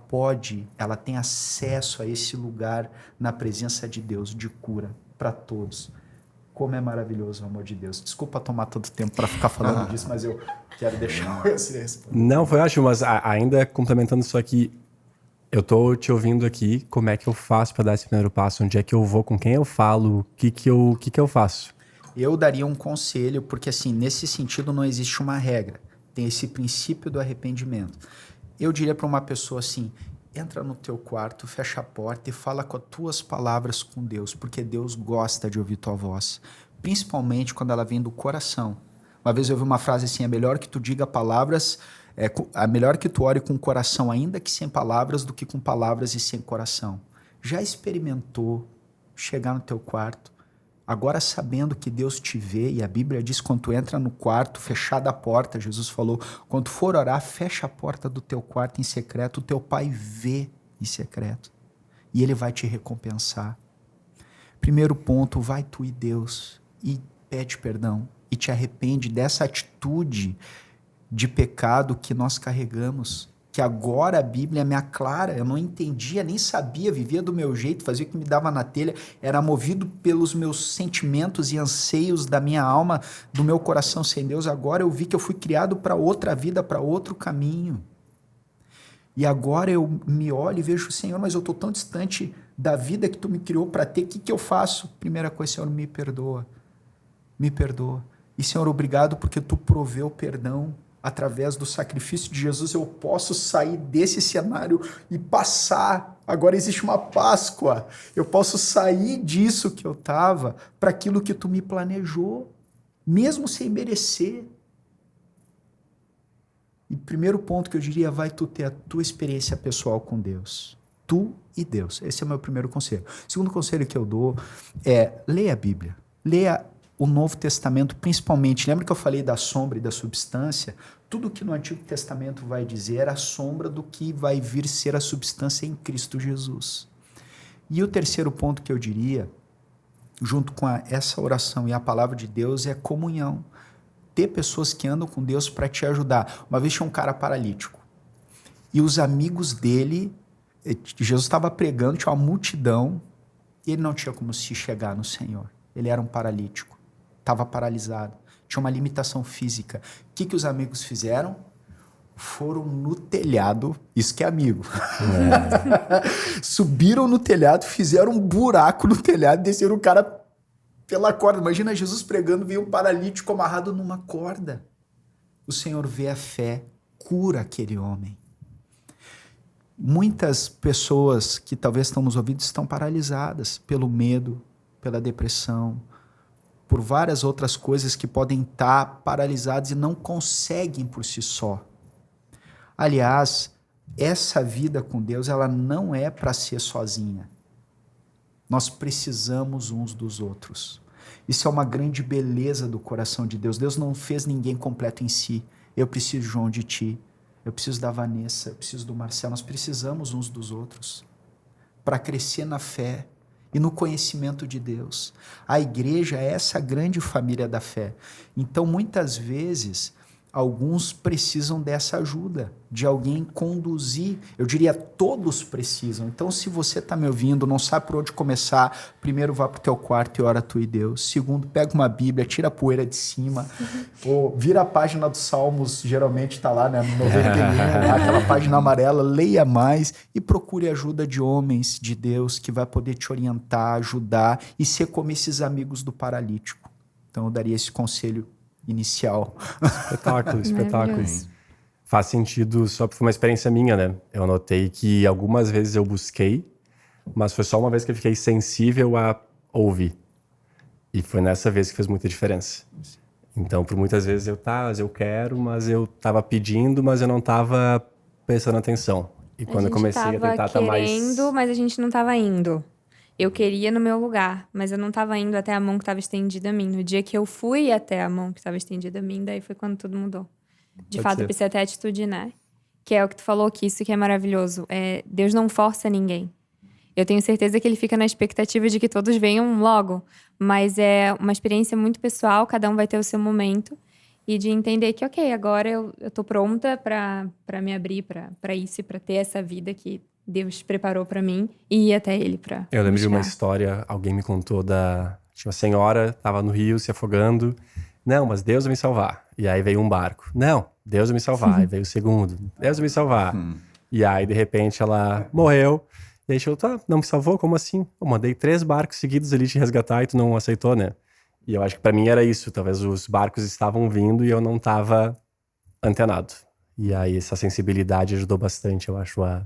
tem acesso a esse lugar na presença de Deus, de cura para todos. Como é maravilhoso o amor de Deus. Desculpa tomar todo o tempo para ficar falando disso, mas eu quero deixar você responder. Não, foi ótimo, mas ainda complementando isso aqui, eu tô te ouvindo aqui, como é que eu faço para dar esse primeiro passo? Onde é que eu vou? Com quem eu falo? O que eu faço? Eu daria um conselho, porque assim, nesse sentido não existe uma regra. Tem esse princípio do arrependimento. Eu diria para uma pessoa assim, entra no teu quarto, fecha a porta e fala com as tuas palavras com Deus, porque Deus gosta de ouvir tua voz, principalmente quando ela vem do coração. Uma vez eu ouvi uma frase assim, é melhor que tu diga palavras, é melhor que tu ore com o coração, ainda que sem palavras, do que com palavras e sem coração. Já experimentou chegar no teu quarto, agora sabendo que Deus te vê, e a Bíblia diz, quando tu entra no quarto, fechada a porta, Jesus falou, quando tu for orar, fecha a porta do teu quarto em secreto, o teu pai vê em secreto, e ele vai te recompensar. Primeiro ponto, vai tu e Deus, e pede perdão, e te arrepende dessa atitude de pecado que nós carregamos, que agora a Bíblia me aclara, eu não entendia, nem sabia, vivia do meu jeito, fazia o que me dava na telha, era movido pelos meus sentimentos e anseios da minha alma, do meu coração sem Deus. Agora eu vi que eu fui criado para outra vida, para outro caminho. E agora eu me olho e vejo, Senhor, mas eu estou tão distante da vida que tu me criou para ter, o que eu faço? Primeira coisa, Senhor, me perdoa. Me perdoa. E, Senhor, obrigado porque tu proveu perdão. Através do sacrifício de Jesus, eu posso sair desse cenário e passar. Agora existe uma Páscoa. Eu posso sair disso que eu estava para aquilo que tu me planejou, mesmo sem merecer. E primeiro ponto que eu diria, vai tu ter a tua experiência pessoal com Deus. Tu e Deus. Esse é o meu primeiro conselho. O segundo conselho que eu dou é, leia a Bíblia. Leia o Novo Testamento, principalmente. Lembra que eu falei da sombra e da substância? Tudo que no Antigo Testamento vai dizer é a sombra do que vai vir ser a substância em Cristo Jesus. E o terceiro ponto que eu diria, junto com essa oração e a palavra de Deus, é comunhão. Ter pessoas que andam com Deus para te ajudar. Uma vez tinha um cara paralítico. E os amigos dele, Jesus estava pregando, tinha uma multidão, e ele não tinha como se chegar no Senhor. Ele era um paralítico. Estava paralisado, tinha uma limitação física. O que os amigos fizeram? Foram no telhado, isso que é amigo. Subiram no telhado, fizeram um buraco no telhado e desceram o cara pela corda. Imagina Jesus pregando, veio um paralítico amarrado numa corda. O Senhor vê a fé, cura aquele homem. Muitas pessoas que talvez estão nos ouvindo estão paralisadas pelo medo, pela depressão, por várias outras coisas que podem estar paralisadas e não conseguem por si só. Aliás, essa vida com Deus, ela não é para ser sozinha. Nós precisamos uns dos outros. Isso é uma grande beleza do coração de Deus. Deus não fez ninguém completo em si. Eu preciso, João, de ti. Eu preciso da Vanessa, eu preciso do Marcelo. Nós precisamos uns dos outros para crescer na fé e no conhecimento de Deus. A igreja é essa grande família da fé. Então, muitas vezes, alguns precisam dessa ajuda, de alguém conduzir. Eu diria, todos precisam. Então, se você está me ouvindo, não sabe por onde começar, primeiro vá para o teu quarto e ora tu e Deus. Segundo, pega uma Bíblia, tira a poeira de cima, ou vira a página dos Salmos, geralmente está lá, né, no 91, aquela página amarela, leia mais e procure ajuda de homens de Deus que vai poder te orientar, ajudar e ser como esses amigos do paralítico. Então, eu daria esse conselho inicial. Espetáculo. Faz sentido, só porque foi uma experiência minha, né? Eu notei que algumas vezes eu busquei, mas foi só uma vez que eu fiquei sensível a ouvir. E foi nessa vez que fez muita diferença. Então, por muitas vezes eu quero, mas eu tava pedindo, mas eu não tava prestando atenção. E quando eu comecei a tentar estar mais... querendo, mas a gente não tava indo. Eu queria no meu lugar, mas eu não estava indo até a mão que estava estendida a mim. No dia que eu fui até a mão que estava estendida a mim, daí foi quando tudo mudou. De fato, eu pensei até a atitude, né? Que é o que tu falou, que isso que é maravilhoso. Deus não força ninguém. Eu tenho certeza que ele fica na expectativa de que todos venham logo. Mas é uma experiência muito pessoal, cada um vai ter o seu momento. E de entender que, ok, agora eu tô pronta para me abrir para isso e para ter essa vida que Deus preparou pra mim e ir até ele pra... Eu lembro de uma história, alguém me contou Tinha uma senhora, tava no rio se afogando. Não, mas Deus vai me salvar. E aí veio um barco. Não, Deus vai me salvar. Aí veio o segundo. Deus vai me salvar. E aí, de repente, ela morreu. E aí chegou, tá, não me salvou? Como assim? Eu mandei 3 barcos seguidos ali te resgatar e tu não aceitou, né? E eu acho que pra mim era isso. Talvez os barcos estavam vindo e eu não tava antenado. E aí essa sensibilidade ajudou bastante, eu acho, a...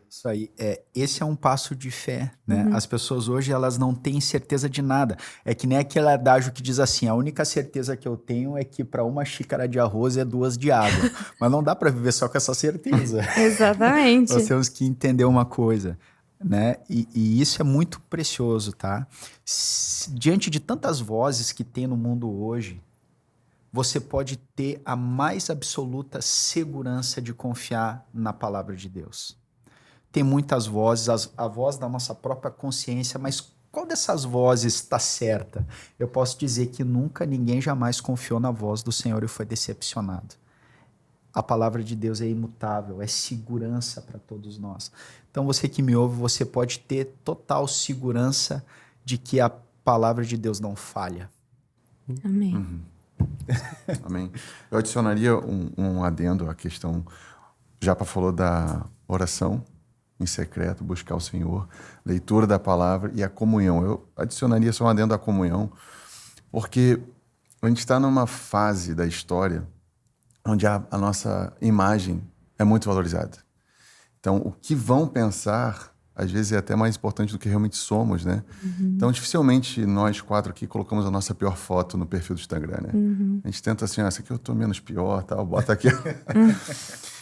Isso aí, esse é um passo de fé, né? As pessoas hoje, elas não têm certeza de nada. É que nem aquele adágio que diz assim, a única certeza que eu tenho é que para uma xícara de arroz é 2 de água. Mas não dá para viver só com essa certeza. Exatamente. Nós temos que entender uma coisa, né? E isso é muito precioso, tá? Diante de tantas vozes que tem no mundo hoje, você pode ter a mais absoluta segurança de confiar na palavra de Deus. Tem muitas vozes, a voz da nossa própria consciência, mas qual dessas vozes está certa? Eu posso dizer que nunca ninguém jamais confiou na voz do Senhor e foi decepcionado. A palavra de Deus é imutável, é segurança para todos nós. Então você que me ouve, você pode ter total segurança de que a palavra de Deus não falha. Amém. Amém. Eu adicionaria um adendo à questão, Japa falou da oração em secreto, buscar o Senhor, leitura da palavra e a comunhão. Eu adicionaria só um adendo à comunhão, porque a gente está numa fase da história onde a nossa imagem é muito valorizada. Então, o que vão pensar, às vezes, é até mais importante do que realmente somos, né? Então, dificilmente nós 4 aqui colocamos a nossa pior foto no perfil do Instagram, né? A gente tenta assim, essa aqui eu tô menos pior, tal, bota aqui.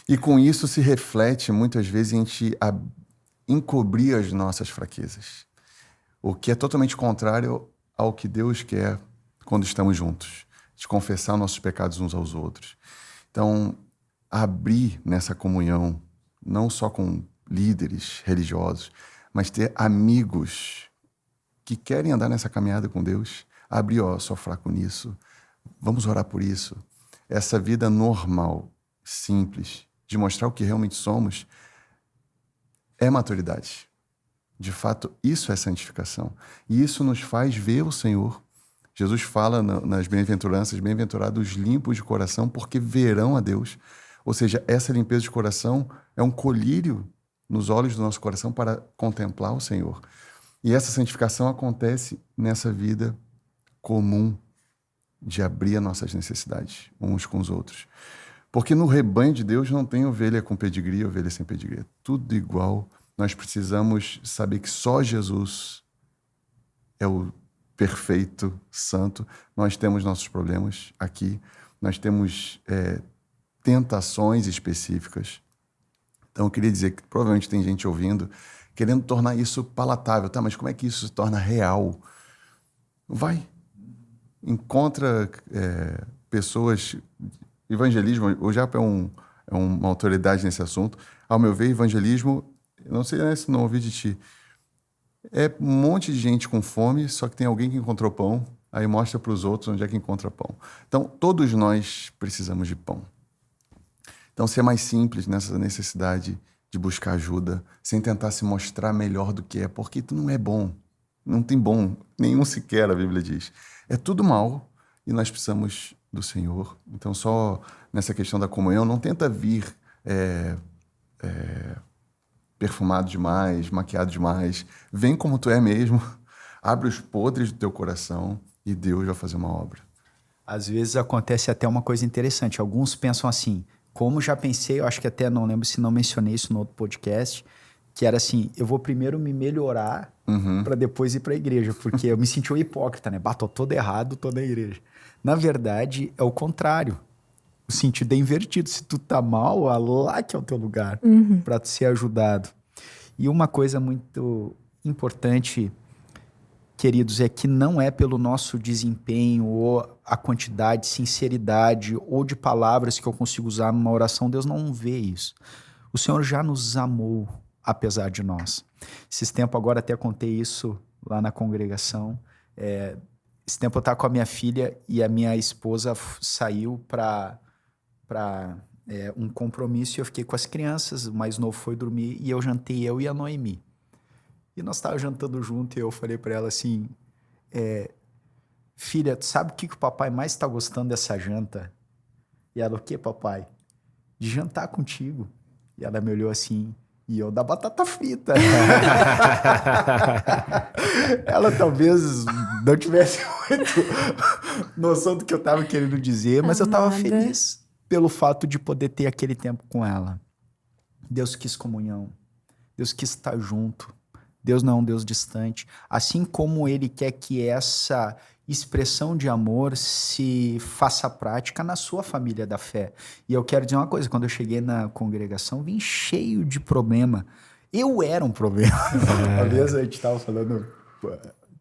E com isso se reflete, muitas vezes, a gente encobrir as nossas fraquezas. O que é totalmente contrário ao que Deus quer quando estamos juntos. De confessar nossos pecados uns aos outros. Então, abrir nessa comunhão, não só com líderes religiosos, mas ter amigos que querem andar nessa caminhada com Deus. Abrir, sou fraco nisso, vamos orar por isso. Essa vida normal, simples, de mostrar o que realmente somos, é maturidade. De fato, isso é santificação. E isso nos faz ver o Senhor. Jesus fala nas bem-aventuranças, bem-aventurados limpos de coração, porque verão a Deus. Ou seja, essa limpeza de coração é um colírio nos olhos do nosso coração para contemplar o Senhor. E essa santificação acontece nessa vida comum de abrir as nossas necessidades uns com os outros. Porque no rebanho de Deus não tem ovelha com pedigree, ovelha sem pedigree. É tudo igual. Nós precisamos saber que só Jesus é o perfeito, santo. Nós temos nossos problemas aqui. Nós temos tentações específicas. Então, eu queria dizer que provavelmente tem gente ouvindo querendo tornar isso palatável. Tá, mas como é que isso se torna real? Vai. Encontra pessoas... Evangelismo, o Japa é uma autoridade nesse assunto. Ao meu ver, evangelismo, não sei se não ouvi de ti, é um monte de gente com fome, só que tem alguém que encontrou pão, aí mostra para os outros onde é que encontra pão. Então, todos nós precisamos de pão. Então, ser mais simples nessa necessidade de buscar ajuda, sem tentar se mostrar melhor do que é, porque tu não é bom. Não tem bom, nenhum sequer, a Bíblia diz. É tudo mal e nós precisamos do Senhor. Então, só nessa questão da comunhão, não tenta vir perfumado demais, maquiado demais. Vem como tu é mesmo, abre os podres do teu coração e Deus vai fazer uma obra. Às vezes acontece até uma coisa interessante. Alguns pensam assim, como já pensei, eu acho que até não lembro se não mencionei isso no outro podcast, que era assim, eu vou primeiro me melhorar para depois ir para a igreja, porque eu me senti um hipócrita, né? Tô todo errado, tô na igreja. Na verdade, é o contrário. O sentido é invertido. Se tu tá mal, lá que é o teu lugar para tu ser ajudado. E uma coisa muito importante, queridos, é que não é pelo nosso desempenho ou a quantidade, sinceridade ou de palavras que eu consigo usar numa oração. Deus não vê isso. O Senhor já nos amou, apesar de nós. Esses tempos agora até contei isso lá na congregação. Esse tempo eu estava com a minha filha e a minha esposa saiu para um compromisso e eu fiquei com as crianças, o mais novo foi dormir e eu jantei, eu e a Noemi. E nós estávamos jantando junto e eu falei para ela assim, filha, tu sabe o que o papai mais está gostando dessa janta? E ela, o que, papai? De jantar contigo. E ela me olhou assim, e eu da batata frita. Ela talvez não tivesse muito noção do que eu estava querendo dizer, mas eu estava feliz pelo fato de poder ter aquele tempo com ela. Deus quis comunhão. Deus quis estar junto. Deus não é um Deus distante. Assim como Ele quer que essa expressão de amor se faça prática na sua família da fé. E eu quero dizer uma coisa, quando eu cheguei na congregação, vim cheio de problema. Eu era um problema. Uma vez a gente estava falando,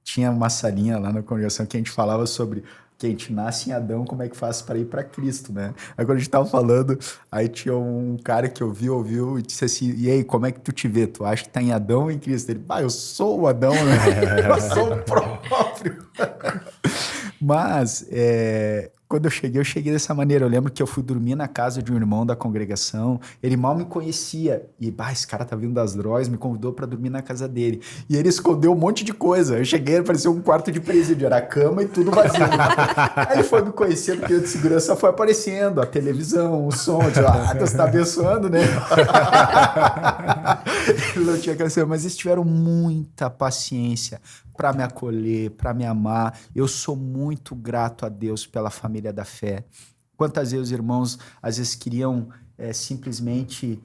tinha uma salinha lá na congregação que a gente falava sobre que a gente nasce em Adão, como é que faz para ir para Cristo, né? Aí quando a gente tava falando, aí tinha um cara que ouviu e disse assim, e aí, como é que tu te vê? Tu acha que tá em Adão ou em Cristo? Ele, eu sou o Adão, né? Eu sou o próprio. Mas, quando eu cheguei dessa maneira. Eu lembro que eu fui dormir na casa de um irmão da congregação, ele mal me conhecia, e esse cara tá vindo das drogas, me convidou para dormir na casa dele, e ele escondeu um monte de coisa. Eu cheguei, parecia um quarto de presídio, era a cama e tudo vazio. Aí ele foi me conhecendo, porque o de segurança foi aparecendo, a televisão, o som, eu disse, Deus tá abençoando, né? Ele não tinha crescido, mas eles tiveram muita paciência para me acolher, para me amar. Eu sou muito grato a Deus pela família da fé. Quantas vezes os irmãos, às vezes, queriam simplesmente...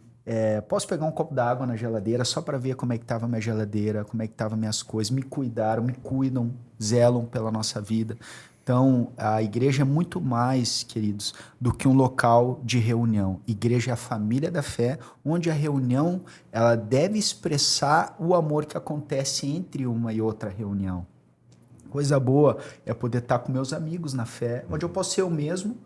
posso pegar um copo d'água na geladeira só para ver como é que estava minha geladeira, como é que estavam minhas coisas, me cuidaram, me cuidam, zelam pela nossa vida. Então, a igreja é muito mais, queridos, do que um local de reunião. Igreja é a família da fé, onde a reunião ela deve expressar o amor que acontece entre uma e outra reunião. Coisa boa é poder estar com meus amigos na fé, onde eu posso ser eu mesmo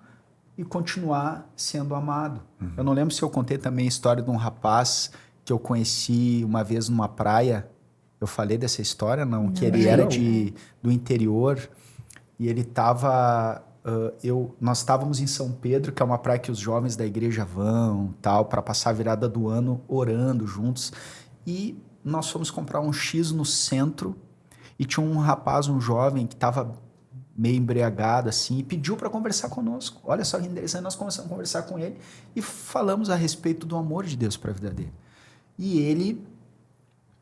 e continuar sendo amado. Eu não lembro se eu contei também a história de um rapaz que eu conheci uma vez numa praia. Eu falei dessa história, não? Que ele era do interior... E ele estava... nós estávamos em São Pedro, que é uma praia que os jovens da igreja vão, tal, para passar a virada do ano orando juntos. E nós fomos comprar um X no centro e tinha um rapaz, um jovem, que estava meio embriagado, assim, e pediu para conversar conosco. Olha só que interessante, nós começamos a conversar com ele e falamos a respeito do amor de Deus para a vida dele. E ele...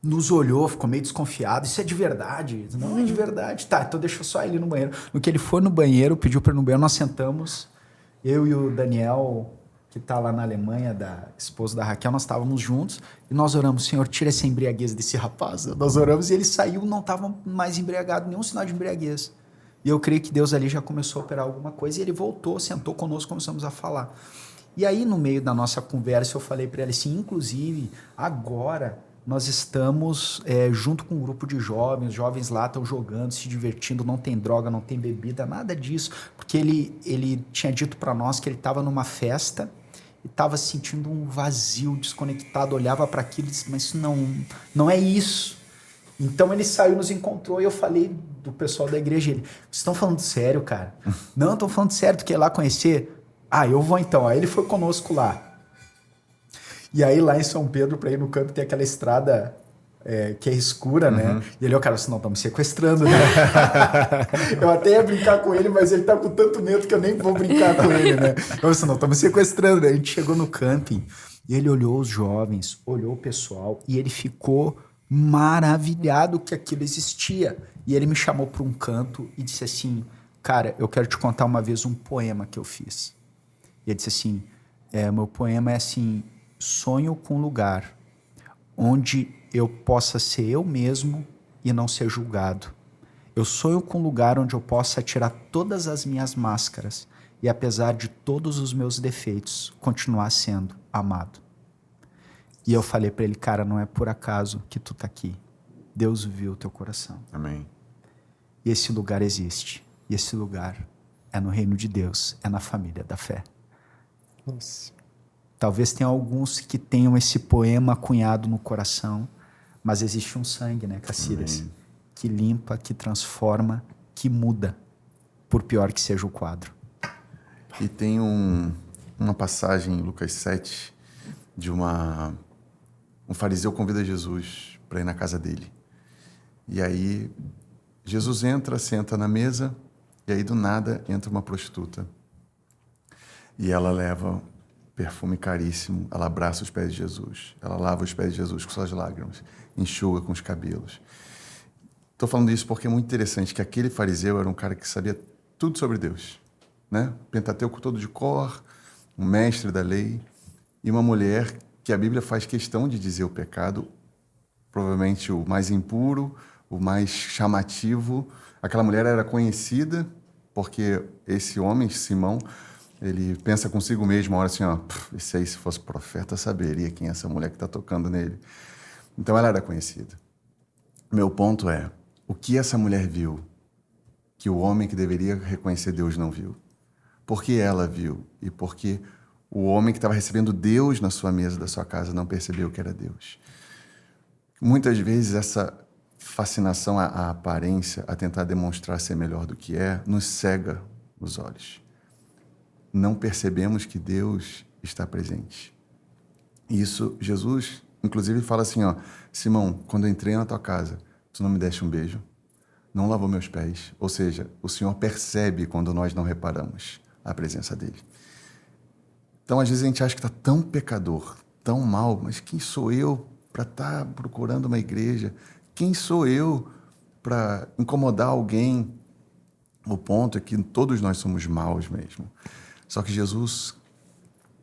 nos olhou, ficou meio desconfiado. Isso é de verdade? Não é de verdade. Tá, então deixa eu só ir no banheiro. No que ele foi no banheiro, pediu para ir no banheiro, nós sentamos. Eu e o Daniel, que está lá na Alemanha, da esposa da Raquel, nós estávamos juntos e nós oramos, Senhor, tira essa embriaguez desse rapaz. Nós oramos e ele saiu, não estava mais embriagado, nenhum sinal de embriaguez. E eu creio que Deus ali já começou a operar alguma coisa e ele voltou, sentou conosco, começamos a falar. E aí, no meio da nossa conversa, eu falei para ele assim, inclusive, agora... nós estamos junto com um grupo de jovens, os jovens lá estão jogando, se divertindo, não tem droga, não tem bebida, nada disso, porque ele tinha dito para nós que ele estava numa festa e estava sentindo um vazio, desconectado, olhava para aquilo e disse, mas isso não é isso. Então ele saiu, nos encontrou e eu falei do pessoal da igreja, vocês estão falando sério, cara? Não, estão falando sério, tu quer ir lá conhecer? Eu vou então. Aí ele foi conosco lá. E aí lá em São Pedro, para ir no campo, tem aquela estrada que é escura, né? E ele, cara, senão estão me sequestrando, né? Eu até ia brincar com ele, mas ele tá com tanto medo que eu nem vou brincar com ele, né? Eu disse, não, estão me sequestrando. Né? A gente chegou no camping e ele olhou os jovens, olhou o pessoal e ele ficou maravilhado que aquilo existia. E ele me chamou para um canto e disse assim, cara, eu quero te contar uma vez um poema que eu fiz. E ele disse assim, meu poema é assim... sonho com um lugar onde eu possa ser eu mesmo e não ser julgado. Eu sonho com um lugar onde eu possa tirar todas as minhas máscaras e, apesar de todos os meus defeitos, continuar sendo amado. E eu falei para ele, cara, não é por acaso que tu tá aqui. Deus viu o teu coração. Amém. E esse lugar existe. E esse lugar é no reino de Deus, é na família da fé. Nossa. Talvez tenha alguns que tenham esse poema cunhado no coração, mas existe um sangue, né, Cacilhas? Que limpa, que transforma, que muda, por pior que seja o quadro. E tem uma passagem em Lucas 7 de um fariseu convida Jesus para ir na casa dele. E aí Jesus entra, senta na mesa E aí, do nada, entra uma prostituta. E ela leva perfume caríssimo, ela abraça os pés de Jesus, ela lava os pés de Jesus com suas lágrimas, enxuga com os cabelos. Estou falando isso porque é muito interessante que aquele fariseu era um cara que sabia tudo sobre Deus, né? Pentateuco todo de cor, um mestre da lei, e uma mulher que a Bíblia faz questão de dizer o pecado, provavelmente o mais impuro, o mais chamativo. Aquela mulher era conhecida porque esse homem, Simão, ele pensa consigo mesmo, uma hora assim, ó, esse aí, se fosse profeta, saberia quem é essa mulher que está tocando nele. Então ela era conhecida. Meu ponto é, o que essa mulher viu que o homem que deveria reconhecer Deus não viu? Por que ela viu? E por que o homem que estava recebendo Deus na sua mesa da sua casa não percebeu que era Deus? Muitas vezes essa fascinação à aparência, a tentar demonstrar ser melhor do que é, nos cega os olhos. Não percebemos que Deus está presente. E isso, Jesus, inclusive, fala assim, ó, Simão, quando eu entrei na tua casa, tu não me deste um beijo, não lavou meus pés. Ou seja, o Senhor percebe quando nós não reparamos a presença dele. Então, às vezes, a gente acha que está tão pecador, tão mal, mas quem sou eu para estar procurando uma igreja? Quem sou eu para incomodar alguém? O ponto é que todos nós somos maus mesmo. Só que Jesus,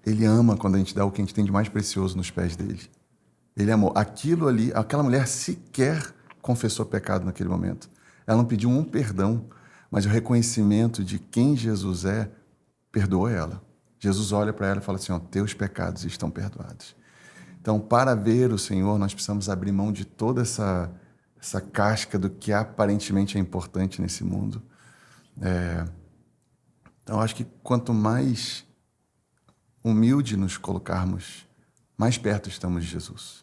ele ama quando a gente dá o que a gente tem de mais precioso nos pés dele. Ele amou. Aquilo ali, aquela mulher sequer confessou pecado naquele momento. Ela não pediu um perdão, mas o reconhecimento de quem Jesus é, perdoou ela. Jesus olha para ela e fala assim, ó, teus pecados estão perdoados. Então, para ver o Senhor, nós precisamos abrir mão de toda essa casca do que aparentemente é importante nesse mundo. Então, acho que quanto mais humilde nos colocarmos, mais perto estamos de Jesus.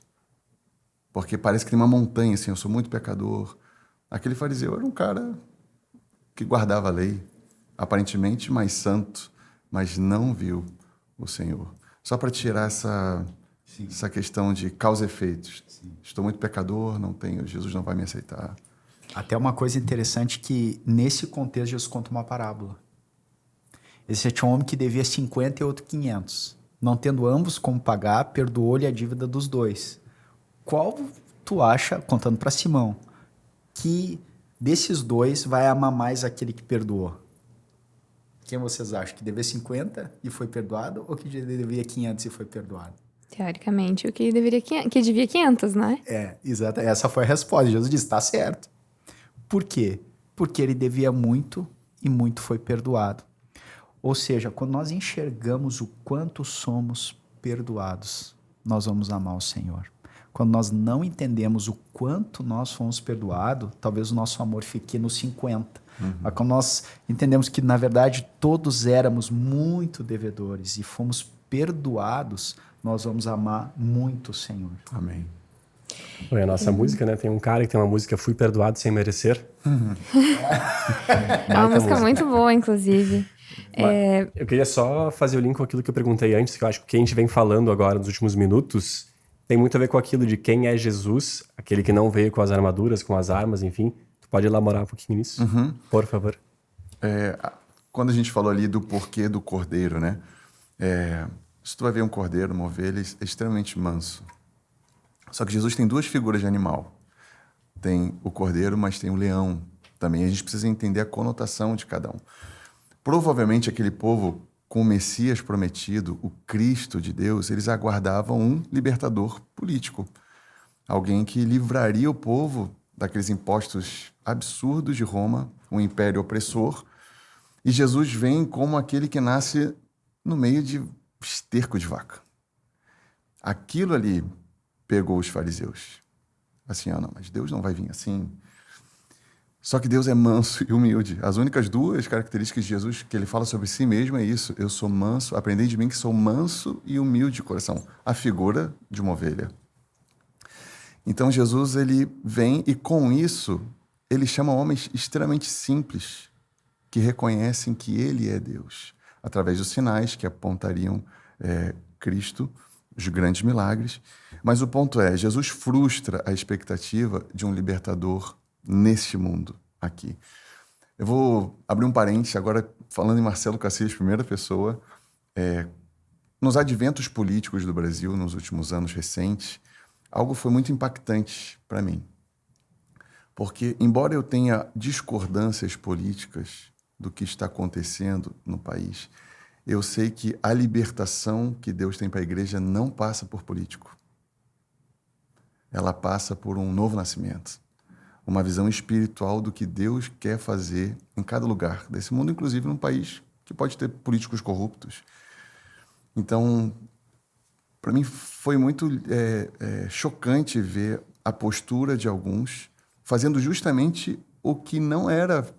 Porque parece que tem uma montanha, assim, eu sou muito pecador. Aquele fariseu era um cara que guardava a lei, aparentemente mais santo, mas não viu o Senhor. Só para tirar essa questão de causa e efeitos. Sim. Estou muito pecador, não tenho, Jesus não vai me aceitar. Até uma coisa interessante que, nesse contexto, Jesus conta uma parábola. Esse tinha um homem que devia 50 e outro 500. Não tendo ambos como pagar, perdoou-lhe a dívida dos dois. Qual tu acha, contando para Simão, que desses dois vai amar mais aquele que perdoou? Quem vocês acham? Que devia 50 e foi perdoado ou que devia 500 e foi perdoado? Teoricamente, o que devia 500, né? Exato. Essa foi a resposta. Jesus disse, está certo. Por quê? Porque ele devia muito e muito foi perdoado. Ou seja, quando nós enxergamos o quanto somos perdoados, nós vamos amar o Senhor. Quando nós não entendemos o quanto nós fomos perdoados, talvez o nosso amor fique nos 50. Mas quando nós entendemos que, na verdade, todos éramos muito devedores e fomos perdoados, nós vamos amar muito o Senhor. Amém. A nossa música, né? Tem um cara que tem uma música Fui Perdoado Sem Merecer. É uma música muito boa, inclusive. Eu queria só fazer o link com aquilo que eu perguntei antes, que eu acho que o que a gente vem falando agora nos últimos minutos tem muito a ver com aquilo de quem é Jesus, aquele que não veio com as armaduras, com as armas, enfim. Tu pode elaborar um pouquinho nisso, por favor? Quando a gente falou ali do porquê do cordeiro, né? Se tu vai ver um cordeiro, uma ovelha, é extremamente manso. Só que Jesus tem duas figuras de animal. Tem o cordeiro, mas tem o leão também. A gente precisa entender a conotação de cada um. Provavelmente aquele povo com o Messias prometido, o Cristo de Deus, eles aguardavam um libertador político. Alguém que livraria o povo daqueles impostos absurdos de Roma, um império opressor. E Jesus vem como aquele que nasce no meio de esterco de vaca. Aquilo ali pegou os fariseus. Assim, não, mas Deus não vai vir assim. Só que Deus é manso e humilde. As únicas duas características de Jesus que ele fala sobre si mesmo é isso. Eu sou manso, aprendei de mim que sou manso e humilde de coração. A figura de uma ovelha. Então Jesus, ele vem e com isso, ele chama homens extremamente simples, que reconhecem que ele é Deus. Através dos sinais que apontariam Cristo, os grandes milagres. Mas o ponto é, Jesus frustra a expectativa de um libertador neste mundo aqui. Eu vou abrir um parênteses agora, falando em Marcelo Cacilhas, primeira pessoa. Nos adventos políticos do Brasil, nos últimos anos recentes, algo foi muito impactante para mim. Porque, embora eu tenha discordâncias políticas do que está acontecendo no país, eu sei que a libertação que Deus tem para a igreja não passa por político. Ela passa por um novo nascimento. Uma visão espiritual do que Deus quer fazer em cada lugar desse mundo, inclusive num país que pode ter políticos corruptos. Então, para mim foi muito chocante ver a postura de alguns fazendo justamente o que não era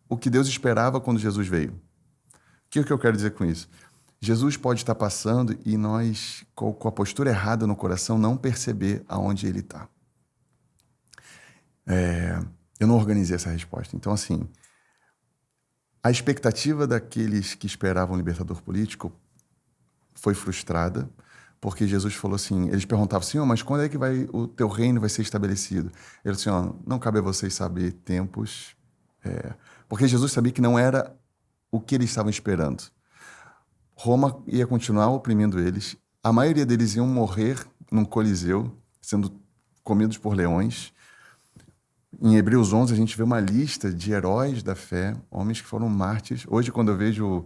o que Deus esperava quando Jesus veio. O que eu quero dizer com isso? Jesus pode estar passando e nós, com a postura errada no coração, não perceber aonde ele está. Eu não organizei essa resposta. Então, assim, a expectativa daqueles que esperavam um libertador político foi frustrada, porque Jesus falou assim, eles perguntavam assim, mas quando é que o teu reino vai ser estabelecido? Ele disse assim, não cabe a vocês saber tempos, porque Jesus sabia que não era o que eles estavam esperando. Roma ia continuar oprimindo eles, a maioria deles iam morrer num coliseu, sendo comidos por leões. Em Hebreus 11, a gente vê uma lista de heróis da fé, homens que foram mártires. Hoje, quando eu vejo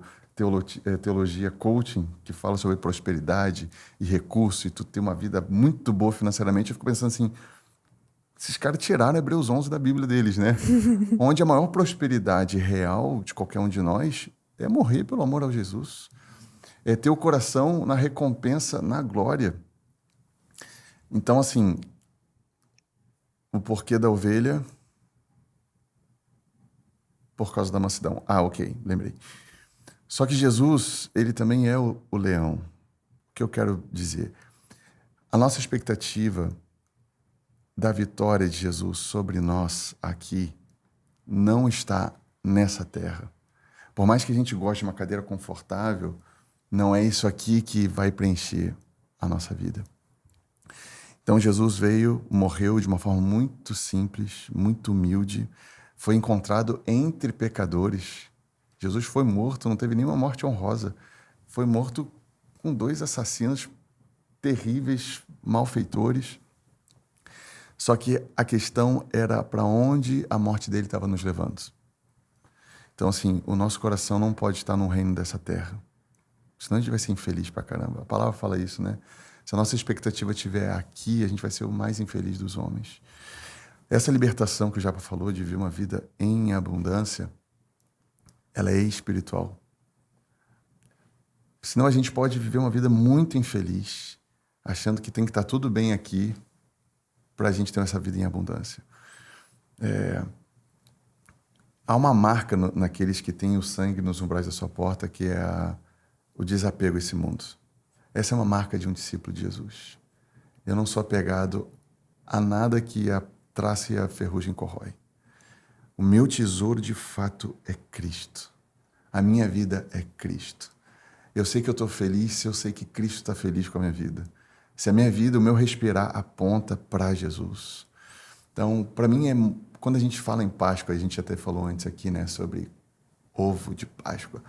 teologia coaching, que fala sobre prosperidade e recurso, e tu ter uma vida muito boa financeiramente, eu fico pensando assim, esses caras tiraram Hebreus 11 da Bíblia deles, né? Onde a maior prosperidade real de qualquer um de nós é morrer pelo amor ao Jesus. É ter o coração na recompensa, na glória. Então, assim, o porquê da ovelha? Por causa da mansidão. Ok, lembrei. Só que Jesus, ele também é o leão. O que eu quero dizer? A nossa expectativa da vitória de Jesus sobre nós aqui não está nessa terra. Por mais que a gente goste de uma cadeira confortável, não é isso aqui que vai preencher a nossa vida. Então Jesus veio, morreu de uma forma muito simples, muito humilde, foi encontrado entre pecadores. Jesus foi morto, não teve nenhuma morte honrosa. Foi morto com 2 assassinos terríveis, malfeitores. Só que a questão era para onde a morte dele estava nos levando. Então, assim, o nosso coração não pode estar no reino dessa terra. Senão a gente vai ser infeliz pra caramba. A palavra fala isso, né? Se a nossa expectativa estiver aqui, a gente vai ser o mais infeliz dos homens. Essa libertação que o Japa falou, de viver uma vida em abundância, ela é espiritual. Senão a gente pode viver uma vida muito infeliz, achando que tem que estar tudo bem aqui para a gente ter essa vida em abundância. Há uma marca naqueles que têm o sangue nos umbrais da sua porta, que é o desapego a esse mundo. Essa é uma marca de um discípulo de Jesus. Eu não sou apegado a nada que a traça e a ferrugem corrói. O meu tesouro, de fato, é Cristo. A minha vida é Cristo. Eu sei que eu estou feliz se eu sei que Cristo está feliz com a minha vida. Se a minha vida, o meu respirar, aponta para Jesus. Então, para mim, quando a gente fala em Páscoa, a gente até falou antes aqui, né, sobre ovo de Páscoa.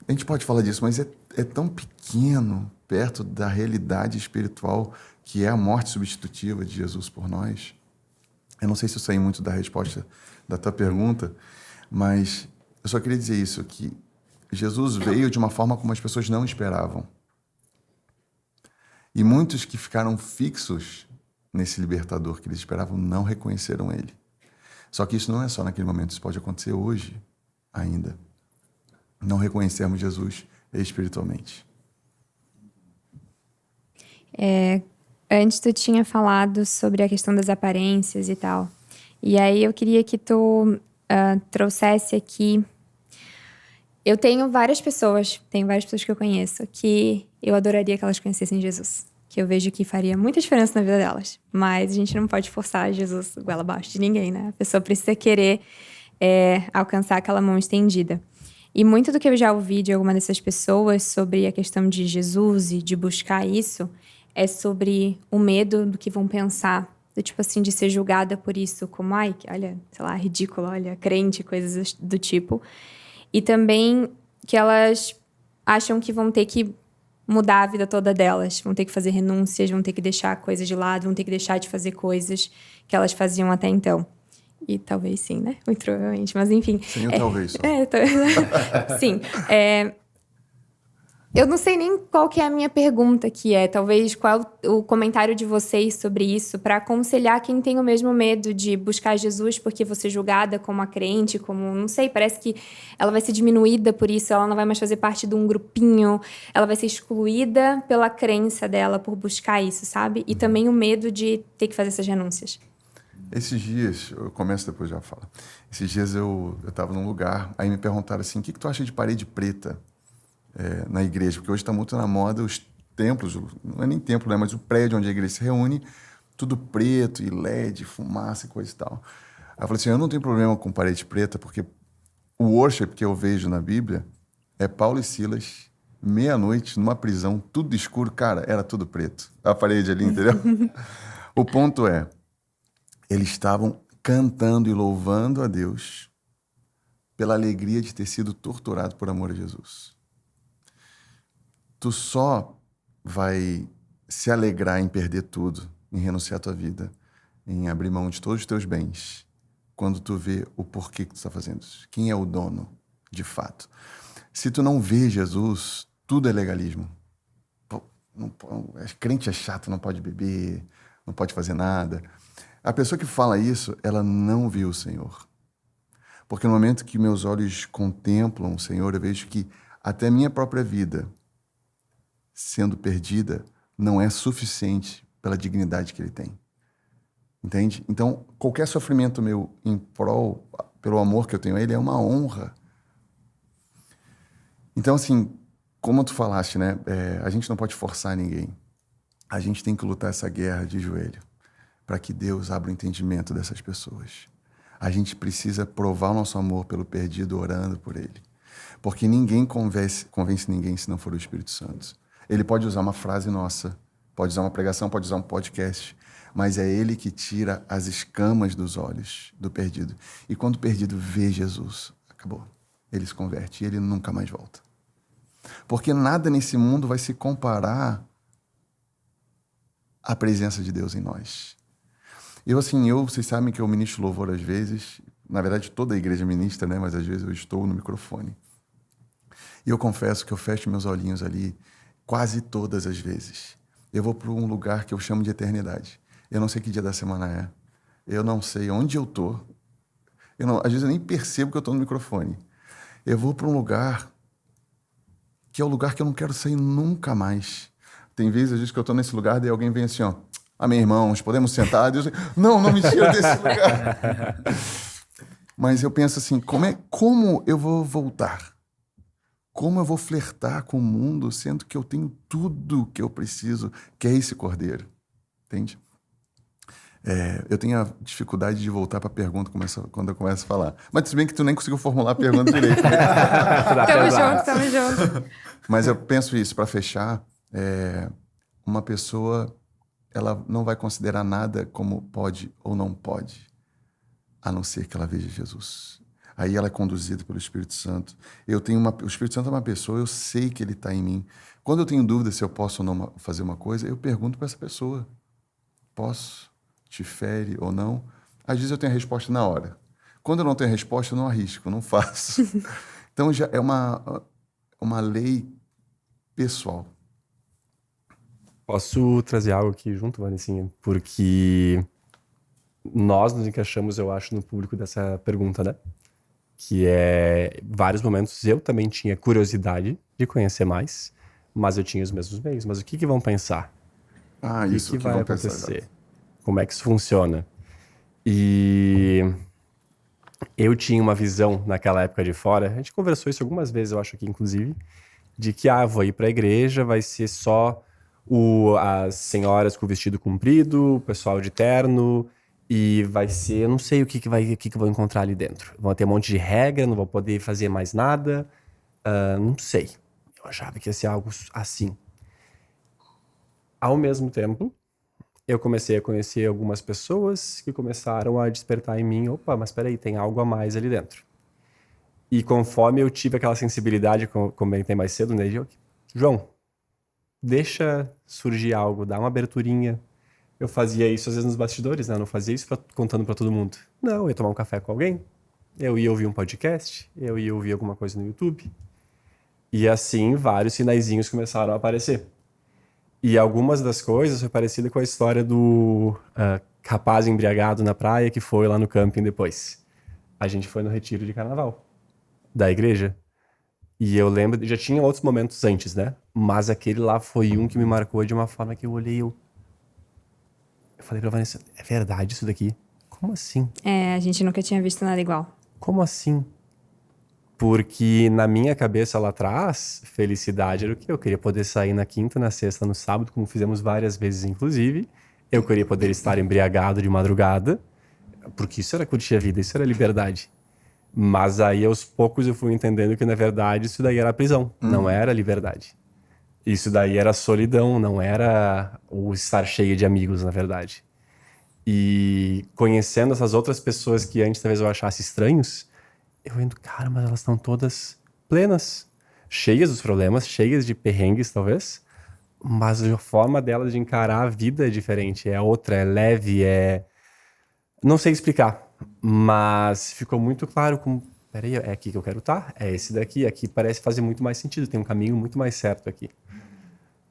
A gente pode falar disso, mas é tão pequeno perto da realidade espiritual que é a morte substitutiva de Jesus por nós. Eu não sei se eu saí muito da resposta da tua pergunta, mas eu só queria dizer isso, que Jesus veio de uma forma como as pessoas não esperavam. E muitos que ficaram fixos nesse libertador que eles esperavam não reconheceram ele. Só que isso não é só naquele momento, isso pode acontecer hoje ainda. Não reconhecermos Jesus espiritualmente. Antes tu tinha falado sobre a questão das aparências e tal. E aí eu queria que tu trouxesse aqui... Eu tenho várias pessoas que eu conheço que eu adoraria que elas conhecessem Jesus. Que eu vejo que faria muita diferença na vida delas. Mas a gente não pode forçar Jesus goela abaixo de ninguém, né? A pessoa precisa querer alcançar aquela mão estendida. E muito do que eu já ouvi de alguma dessas pessoas sobre a questão de Jesus e de buscar isso é sobre o medo do que vão pensar Do tipo assim, de ser julgada por isso como, ai, olha, sei lá, ridículo, olha, crente, coisas do tipo. E também que elas acham que vão ter que mudar a vida toda delas. Vão ter que fazer renúncias, vão ter que deixar coisas de lado, vão ter que deixar de fazer coisas que elas faziam até então. E talvez sim, né? Muito provavelmente. Mas enfim. Sim, talvez só. Sim. Eu não sei nem qual que é a minha pergunta aqui. Talvez qual o comentário de vocês sobre isso, para aconselhar quem tem o mesmo medo de buscar Jesus porque você é julgada como a crente, como, não sei, parece que ela vai ser diminuída por isso, ela não vai mais fazer parte de um grupinho, ela vai ser excluída pela crença dela por buscar isso, sabe? E também o medo de ter que fazer essas renúncias. Esses dias, eu começo depois já falo. Esses dias eu estava num lugar, aí me perguntaram assim, o que tu acha de parede preta na igreja? Porque hoje está muito na moda os templos, não é nem templo, né, mas o prédio onde a igreja se reúne, tudo preto e LED, fumaça e coisa e tal. Aí eu falei assim, eu não tenho problema com parede preta, porque o worship que eu vejo na Bíblia é Paulo e Silas, meia-noite, numa prisão, tudo escuro, cara, era tudo preto. A parede ali, entendeu? O ponto é, eles estavam cantando e louvando a Deus pela alegria de ter sido torturado por amor a Jesus. Tu só vai se alegrar em perder tudo, em renunciar à tua vida, em abrir mão de todos os teus bens, quando tu vê o porquê que tu está fazendo isso. Quem é o dono, de fato. Se tu não vê Jesus, tudo é legalismo. Pô, crente é chato, não pode beber, não pode fazer nada. A pessoa que fala isso, ela não viu o Senhor. Porque no momento que meus olhos contemplam o Senhor, eu vejo que até a minha própria vida, sendo perdida, não é suficiente pela dignidade que Ele tem. Entende? Então, qualquer sofrimento meu em prol, pelo amor que eu tenho a Ele, é uma honra. Então, assim, como tu falaste, né? A gente não pode forçar ninguém. A gente tem que lutar essa guerra de joelho, para que Deus abra o entendimento dessas pessoas. A gente precisa provar o nosso amor pelo perdido orando por ele. Porque ninguém convence ninguém se não for o Espírito Santo. Ele pode usar uma frase nossa, pode usar uma pregação, pode usar um podcast, mas é ele que tira as escamas dos olhos do perdido. E quando o perdido vê Jesus, acabou. Ele se converte e ele nunca mais volta. Porque nada nesse mundo vai se comparar à presença de Deus em nós. Vocês sabem que eu ministro louvor às vezes, na verdade toda a igreja ministra, né? Mas às vezes eu estou no microfone. E eu confesso que eu fecho meus olhinhos ali quase todas as vezes. Eu vou para um lugar que eu chamo de eternidade. Eu não sei que dia da semana é. Eu não sei onde eu estou. Às vezes eu nem percebo que eu estou no microfone. Eu vou para um lugar que é o lugar que eu não quero sair nunca mais. Tem vezes, às vezes, que eu estou nesse lugar, daí alguém vem assim, ó, amém, irmãos, podemos sentar? Deus, não me tira desse lugar. Mas eu penso assim, como eu vou voltar? Como eu vou flertar com o mundo, sendo que eu tenho tudo que eu preciso, que é esse cordeiro? Entende? Eu tenho a dificuldade de voltar para a pergunta quando eu começo a falar. Mas se bem que tu nem conseguiu formular a pergunta direito. Né? Tamo junto. Mas eu penso isso, para fechar, uma pessoa, ela não vai considerar nada como pode ou não pode, a não ser que ela veja Jesus. Aí ela é conduzida pelo Espírito Santo. O Espírito Santo é uma pessoa, eu sei que ele está em mim. Quando eu tenho dúvida se eu posso ou não fazer uma coisa, eu pergunto para essa pessoa. Posso? Te fere ou não? Às vezes eu tenho a resposta na hora. Quando eu não tenho a resposta, eu não arrisco, eu não faço. Então já é uma lei pessoal. Posso trazer algo aqui junto, Vanessinha? Porque nós nos encaixamos, eu acho, no público dessa pergunta, né? Que vários momentos eu também tinha curiosidade de conhecer mais, mas eu tinha os mesmos meios. Mas o que vão pensar? Isso que vai vão acontecer? Pensar. Como é que isso funciona? E eu tinha uma visão naquela época de fora, a gente conversou isso algumas vezes, eu acho aqui, inclusive, de que, vou ir pra igreja, vai ser só as senhoras com o vestido comprido, o pessoal de terno, e vai ser, eu não sei o que eu vou encontrar ali dentro. Vão ter um monte de regra, não vou poder fazer mais nada, não sei. Eu achava que ia ser algo assim. Ao mesmo tempo, eu comecei a conhecer algumas pessoas que começaram a despertar em mim, opa, mas peraí, tem algo a mais ali dentro. E conforme eu tive aquela sensibilidade, como comentei mais cedo, né, João, deixa surgir algo, dá uma aberturinha. Eu fazia isso às vezes nos bastidores, né? Eu não fazia isso contando pra todo mundo. Não, eu ia tomar um café com alguém, eu ia ouvir um podcast, eu ia ouvir alguma coisa no YouTube. E assim, vários sinaizinhos começaram a aparecer. E algumas das coisas foi parecida com a história do rapaz embriagado na praia que foi lá no camping depois. A gente foi no retiro de carnaval da igreja. E eu lembro, já tinha outros momentos antes, né? Mas aquele lá foi um que me marcou de uma forma que eu olhei, eu falei pra Vanessa, é verdade isso daqui? Como assim? A gente nunca tinha visto nada igual. Como assim? Porque na minha cabeça lá atrás, felicidade era o quê? Eu queria poder sair na quinta, na sexta, no sábado, como fizemos várias vezes, inclusive. Eu queria poder estar embriagado de madrugada, porque isso era curtir a vida, isso era liberdade. Mas aí, aos poucos, eu fui entendendo que, na verdade, isso daí era a prisão, não era liberdade. Isso daí era solidão, não era o estar cheio de amigos, na verdade. E conhecendo essas outras pessoas que antes talvez eu achasse estranhos, eu vendo, cara, mas elas estão todas plenas, cheias dos problemas, cheias de perrengues, talvez, mas a forma delas de encarar a vida é diferente, é outra, é leve, não sei explicar, mas ficou muito claro como, peraí, é aqui que eu quero estar, é esse daqui, aqui parece fazer muito mais sentido, tem um caminho muito mais certo aqui.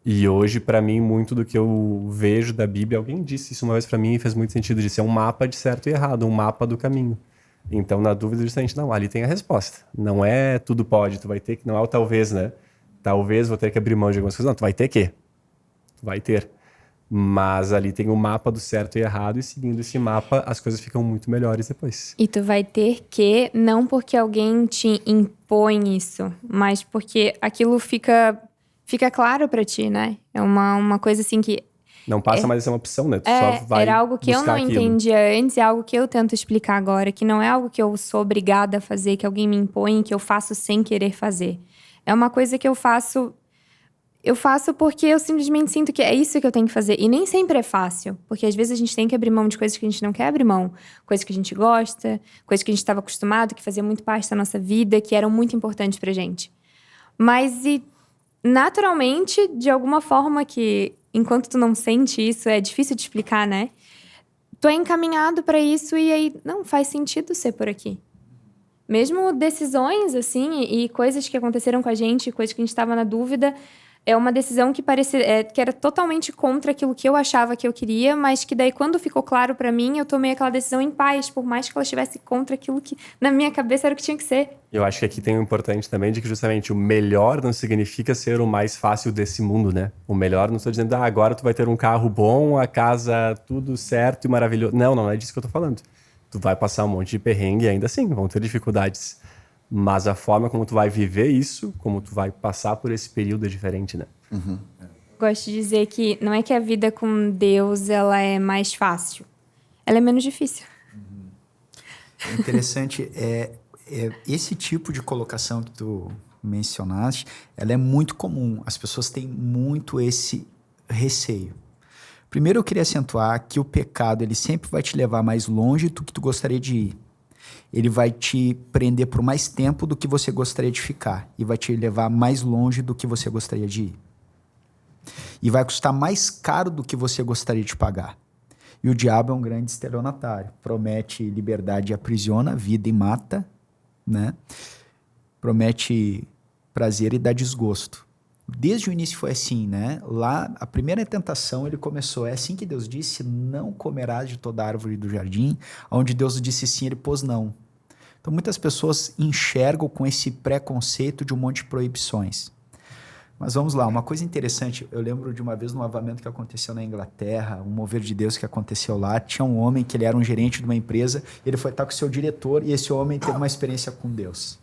E hoje, pra mim, muito do que eu vejo da Bíblia, alguém disse isso uma vez pra mim e fez muito sentido, de ser um mapa de certo e errado, um mapa do caminho. Então, na dúvida, justamente, não, ali tem a resposta. Não é tudo pode, tu vai ter que, não é o talvez, né? Talvez vou ter que abrir mão de algumas coisas. Não, tu vai ter que. Tu vai ter. Mas ali tem o mapa do certo e errado, e seguindo esse mapa, as coisas ficam muito melhores depois. E tu vai ter que, não porque alguém te impõe isso, mas porque aquilo fica claro pra ti, né? É uma coisa assim que... Não passa mais a ser uma opção, né? Tu só vai era algo que eu não aquilo. entendia antes, é algo que eu tento explicar agora, que não é algo que eu sou obrigada a fazer, que alguém me impõe, que eu faço sem querer fazer. É uma coisa que eu faço porque eu simplesmente sinto que é isso que eu tenho que fazer. E nem sempre é fácil, porque às vezes a gente tem que abrir mão de coisas que a gente não quer abrir mão. Coisas que a gente gosta, coisas que a gente estava acostumado, que fazia muito parte da nossa vida, que eram muito importantes pra gente. Mas, naturalmente, de alguma forma que, enquanto tu não sente isso, é difícil de explicar, né? Tu é encaminhado pra isso e aí, não faz sentido ser por aqui. Mesmo decisões, assim, e coisas que aconteceram com a gente, coisas que a gente estava na dúvida, é uma decisão que parecia que era totalmente contra aquilo que eu achava que eu queria, mas que daí, quando ficou claro pra mim, eu tomei aquela decisão em paz, por mais que ela estivesse contra aquilo que, na minha cabeça, era o que tinha que ser. Eu acho que aqui tem um importante também de que justamente o melhor não significa ser o mais fácil desse mundo, né? O melhor não estou dizendo, agora tu vai ter um carro bom, a casa tudo certo e maravilhoso. Não é disso que eu tô falando. Tu vai passar um monte de perrengue e ainda assim, vão ter dificuldades. Mas a forma como tu vai viver isso, como tu vai passar por esse período é diferente, né? Uhum. Gosto de dizer que não é que a vida com Deus ela é mais fácil. Ela é menos difícil. É interessante, esse tipo de colocação que tu mencionaste, ela é muito comum. As pessoas têm muito esse receio. Primeiro eu queria acentuar que o pecado ele sempre vai te levar mais longe do que tu gostaria de ir. Ele vai te prender por mais tempo do que você gostaria de ficar. E vai te levar mais longe do que você gostaria de ir. E vai custar mais caro do que você gostaria de pagar. E o diabo é um grande estelionatário. Promete liberdade e aprisiona, vida e mata, né? Promete prazer e dá desgosto. Desde o início foi assim, né? Lá, a primeira tentação, ele começou. É assim que Deus disse, não comerás de toda árvore do jardim. Onde Deus disse sim, ele pôs não. Então, muitas pessoas enxergam com esse preconceito de um monte de proibições. Mas vamos lá, uma coisa interessante. Eu lembro de uma vez no avamento que aconteceu na Inglaterra, um mover de Deus que aconteceu lá. Tinha um homem que ele era um gerente de uma empresa. Ele foi estar com o seu diretor e esse homem teve uma experiência com Deus.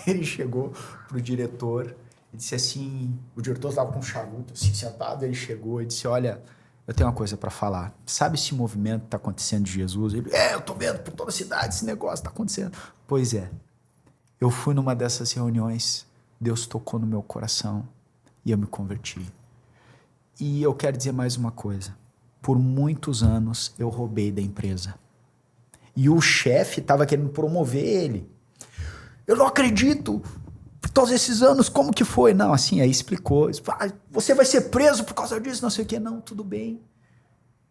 Ele chegou pro diretor e disse assim, o diretor estava com um charuto assim, sentado, ele chegou e disse, olha, eu tenho uma coisa para falar. Sabe esse movimento que está acontecendo de Jesus? Ele, eu tô vendo por toda a cidade esse negócio está acontecendo. Pois é, eu fui numa dessas reuniões, Deus tocou no meu coração e eu me converti. E eu quero dizer mais uma coisa. por muitos anos eu roubei da empresa. E o chefe estava querendo promover ele. Eu não acredito! Por todos esses anos, como que foi? Não, assim, aí explicou. Você vai ser preso por causa disso, não sei o quê. Não, tudo bem.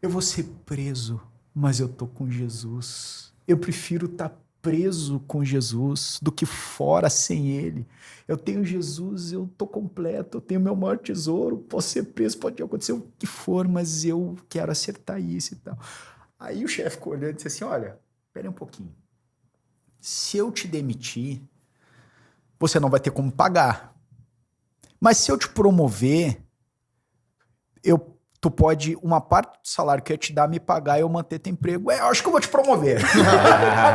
Eu vou ser preso, mas eu tô com Jesus. Eu prefiro estar preso com Jesus do que fora sem ele. Eu tenho Jesus, eu tô completo, eu tenho meu maior tesouro, posso ser preso, pode acontecer o que for, mas eu quero acertar isso e tal. Aí o chefe ficou olhando e disse assim, olha, espera um pouquinho. Se eu te demitir, você não vai ter como pagar. Mas se eu te promover, tu pode, uma parte do salário que eu ia te dar, me pagar e eu manter teu emprego. Eu acho que eu vou te promover.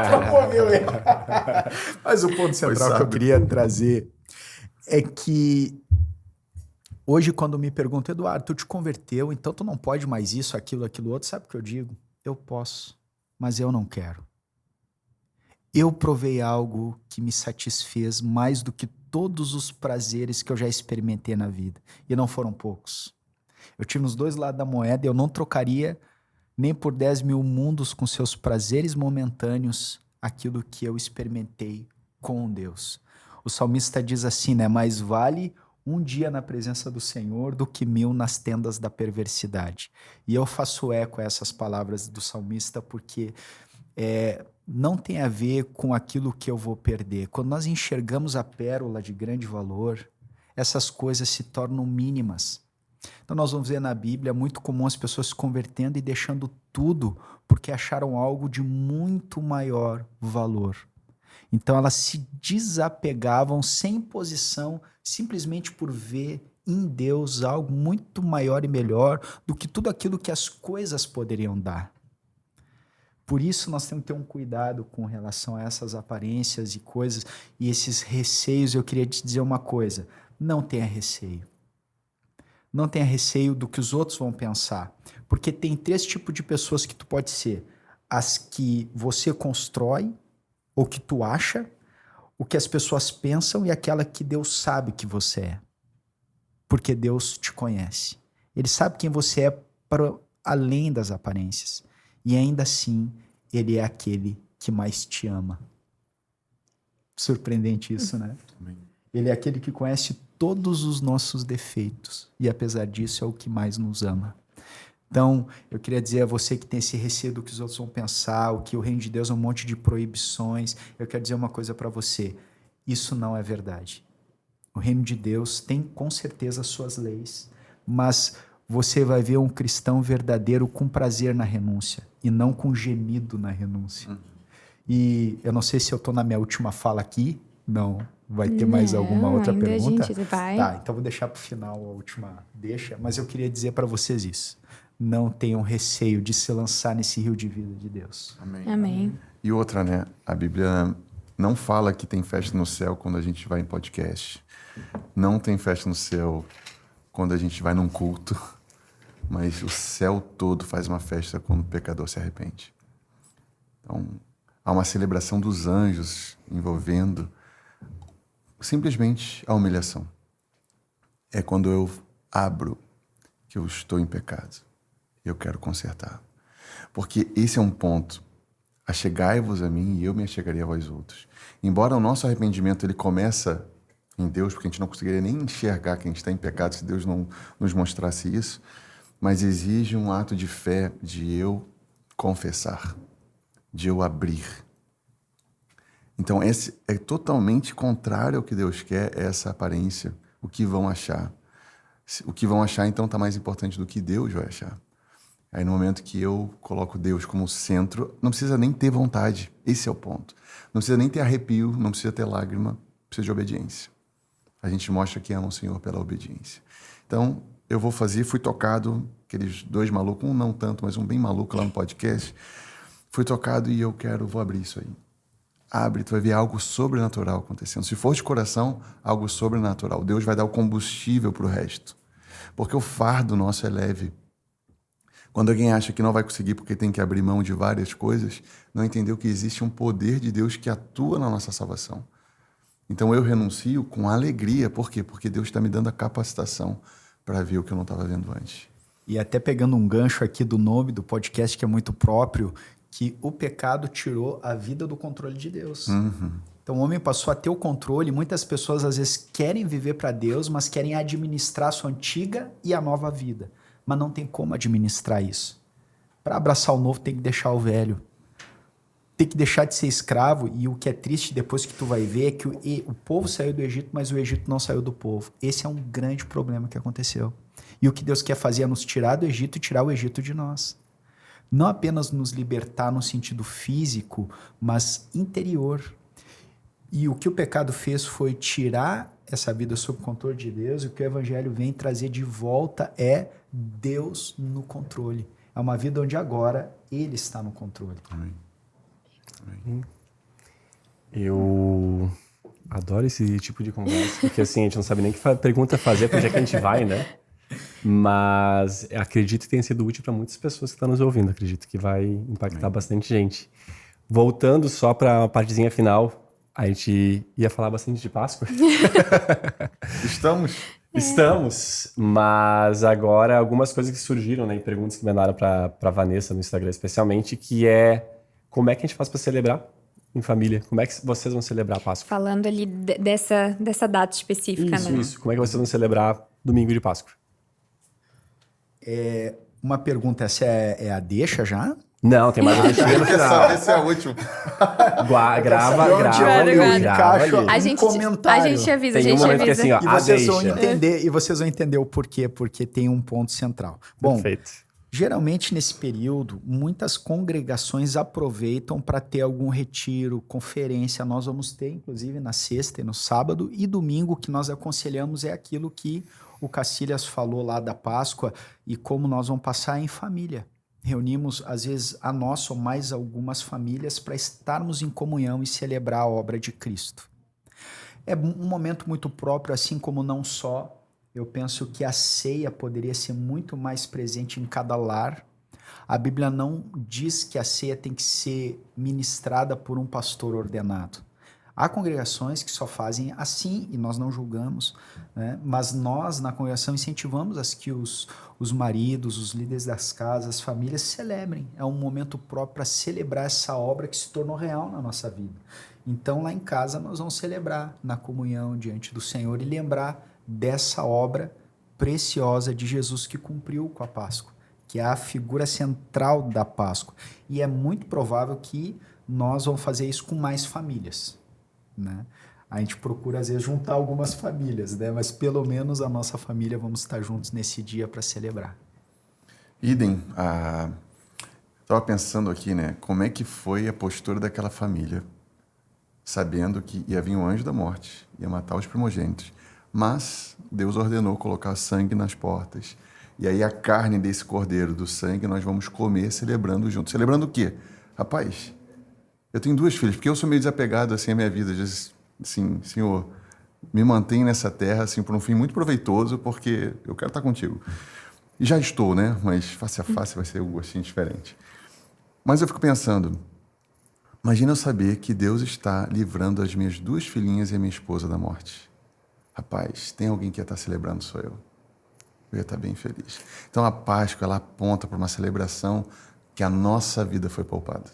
Promoveu ele. Mas o ponto central que eu queria trazer é que hoje, quando me perguntam, Eduardo, tu te converteu, então tu não pode mais isso, aquilo outro, sabe o que eu digo? Eu posso, mas eu não quero. Eu provei algo que me satisfez mais do que todos os prazeres que eu já experimentei na vida. E não foram poucos. Eu tive nos dois lados da moeda e eu não trocaria nem por 10 mil mundos com seus prazeres momentâneos aquilo que eu experimentei com Deus. O salmista diz assim, né? Mais vale um dia na presença do Senhor do que 1000 nas tendas da perversidade. E eu faço eco a essas palavras do salmista porque não tem a ver com aquilo que eu vou perder. Quando nós enxergamos a pérola de grande valor, essas coisas se tornam mínimas. Então nós vamos ver na Bíblia, é muito comum as pessoas se convertendo e deixando tudo porque acharam algo de muito maior valor. Então elas se desapegavam sem posição, simplesmente por ver em Deus algo muito maior e melhor do que tudo aquilo que as coisas poderiam dar. Por isso nós temos que ter um cuidado com relação a essas aparências e coisas e esses receios. Eu queria te dizer uma coisa, não tenha receio. Não tenha receio do que os outros vão pensar, porque tem 3 tipos de pessoas que tu pode ser. As que você constrói, ou que tu acha, o que as pessoas pensam e aquela que Deus sabe que você é. Porque Deus te conhece. Ele sabe quem você é para além das aparências. E ainda assim, ele é aquele que mais te ama. Surpreendente isso, né? Ele é aquele que conhece todos os nossos defeitos e, apesar disso, é o que mais nos ama. Então, eu queria dizer a você que tem esse receio do que os outros vão pensar, o que o reino de Deus é um monte de proibições, eu quero dizer uma coisa para você, isso não é verdade. O reino de Deus tem, com certeza, as suas leis, mas você vai ver um cristão verdadeiro com prazer na renúncia e não com gemido na renúncia. E eu não sei se eu estou na minha última fala aqui, não. Vai ter mais alguma outra pergunta? A gente vai. Tá, então vou deixar para o final a última deixa, mas eu queria dizer para vocês isso. Não tenham receio de se lançar nesse rio de vida de Deus. Amém. Amém. E outra, né? A Bíblia não fala que tem festa no céu quando a gente vai em podcast. Não tem festa no céu quando a gente vai num culto. Mas o céu todo faz uma festa quando o pecador se arrepende. Então, há uma celebração dos anjos envolvendo simplesmente a humilhação. É quando eu abro que eu estou em pecado. Eu quero consertar. Porque esse é um ponto. Achegai-vos a mim e eu me achegarei a vós outros. Embora o nosso arrependimento ele começa em Deus, porque a gente não conseguiria nem enxergar que a gente está em pecado se Deus não nos mostrasse isso, mas exige um ato de fé de eu confessar, de eu abrir. Então, esse é totalmente contrário ao que Deus quer, essa aparência, o que vão achar. O que vão achar, então, está mais importante do que Deus vai achar. Aí, no momento que eu coloco Deus como centro, não precisa nem ter vontade. Esse é o ponto. Não precisa nem ter arrepio, não precisa ter lágrima, precisa de obediência. A gente mostra que ama o Senhor pela obediência. Então, eu vou fazer, fui tocado, aqueles 2 malucos, um não tanto, mas um bem maluco lá no podcast, fui tocado e vou abrir isso aí. Abre, tu vai ver algo sobrenatural acontecendo. Se for de coração, algo sobrenatural. Deus vai dar o combustível para o resto. Porque o fardo nosso é leve. Quando alguém acha que não vai conseguir porque tem que abrir mão de várias coisas, não entendeu que existe um poder de Deus que atua na nossa salvação. Então eu renuncio com alegria. Por quê? Porque Deus está me dando a capacitação para ver o que eu não estava vendo antes. E até pegando um gancho aqui do nome do podcast, que é muito próprio, que o pecado tirou a vida do controle de Deus. Então o homem passou a ter o controle. Muitas pessoas às vezes querem viver para Deus, mas querem administrar a sua antiga e a nova vida. Mas não tem como administrar isso. Para abraçar o novo tem que deixar o velho. Tem que deixar de ser escravo. E o que é triste depois que tu vai ver é que o povo saiu do Egito, mas o Egito não saiu do povo. Esse é um grande problema que aconteceu. E o que Deus quer fazer é nos tirar do Egito e tirar o Egito de nós. Não apenas nos libertar no sentido físico, mas interior. E o que o pecado fez foi tirar essa vida sob o controle de Deus, e o que o Evangelho vem trazer de volta é Deus no controle. É uma vida onde agora Ele está no controle. Amém. Eu adoro esse tipo de conversa, porque assim, a gente não sabe nem que pergunta fazer, para onde é que a gente vai, né? Mas acredito que tenha sido útil para muitas pessoas que estão nos ouvindo. Acredito que vai impactar bastante gente. Voltando só para a partezinha final, a gente ia falar bastante de Páscoa. Estamos, mas agora algumas coisas que surgiram, né, e perguntas que mandaram para Vanessa no Instagram especialmente, que é como é que a gente faz para celebrar em família? Como é que vocês vão celebrar a Páscoa? Falando ali dessa data específica, né? Isso. Como é que vocês vão celebrar domingo de Páscoa? Uma pergunta, essa é a deixa já? Não, tem mais uma deixinha no final. Esse é o último. Grava ali. A gente avisa, Tem um momento que assim, ó, e vocês vão entender o porquê, porque tem um ponto central. Bom, perfeito. Geralmente nesse período, muitas congregações aproveitam para ter algum retiro, conferência. Nós vamos ter, inclusive, na sexta e no sábado, e domingo. O que nós aconselhamos é aquilo que o Cacilhas falou lá da Páscoa e como nós vamos passar em família. Reunimos, às vezes, a nossa ou mais algumas famílias para estarmos em comunhão e celebrar a obra de Cristo. É um momento muito próprio, assim como não só. Eu penso que a ceia poderia ser muito mais presente em cada lar. A Bíblia não diz que a ceia tem que ser ministrada por um pastor ordenado. Há congregações que só fazem assim, e nós não julgamos, né? Mas nós, na congregação, incentivamos que os maridos, os líderes das casas, as famílias celebrem. É um momento próprio para celebrar essa obra que se tornou real na nossa vida. Então, lá em casa, nós vamos celebrar na comunhão diante do Senhor e lembrar dessa obra preciosa de Jesus que cumpriu com a Páscoa, que é a figura central da Páscoa. E é muito provável que nós vamos fazer isso com mais famílias, né? A gente procura, às vezes, juntar algumas famílias, né? Mas pelo menos a nossa família vamos estar juntos nesse dia para celebrar. Idem, estava pensando aqui, né? Como é que foi a postura daquela família, sabendo que ia vir o anjo da morte, ia matar os primogênitos. Mas Deus ordenou colocar sangue nas portas. E aí a carne desse cordeiro, do sangue, nós vamos comer celebrando juntos. Celebrando o quê? Rapaz, eu tenho 2 filhas, porque eu sou meio desapegado assim à minha vida. Assim, Senhor, me mantém nessa terra assim, por um fim muito proveitoso, porque eu quero estar contigo. E já estou, né? Mas face a face vai ser um gostinho diferente. Mas eu fico pensando, imagina eu saber que Deus está livrando as minhas 2 filhinhas e a minha esposa da morte. Rapaz, tem alguém que ia estar celebrando, sou eu. Eu ia estar bem feliz. Então a Páscoa, ela aponta para uma celebração que a nossa vida foi poupada.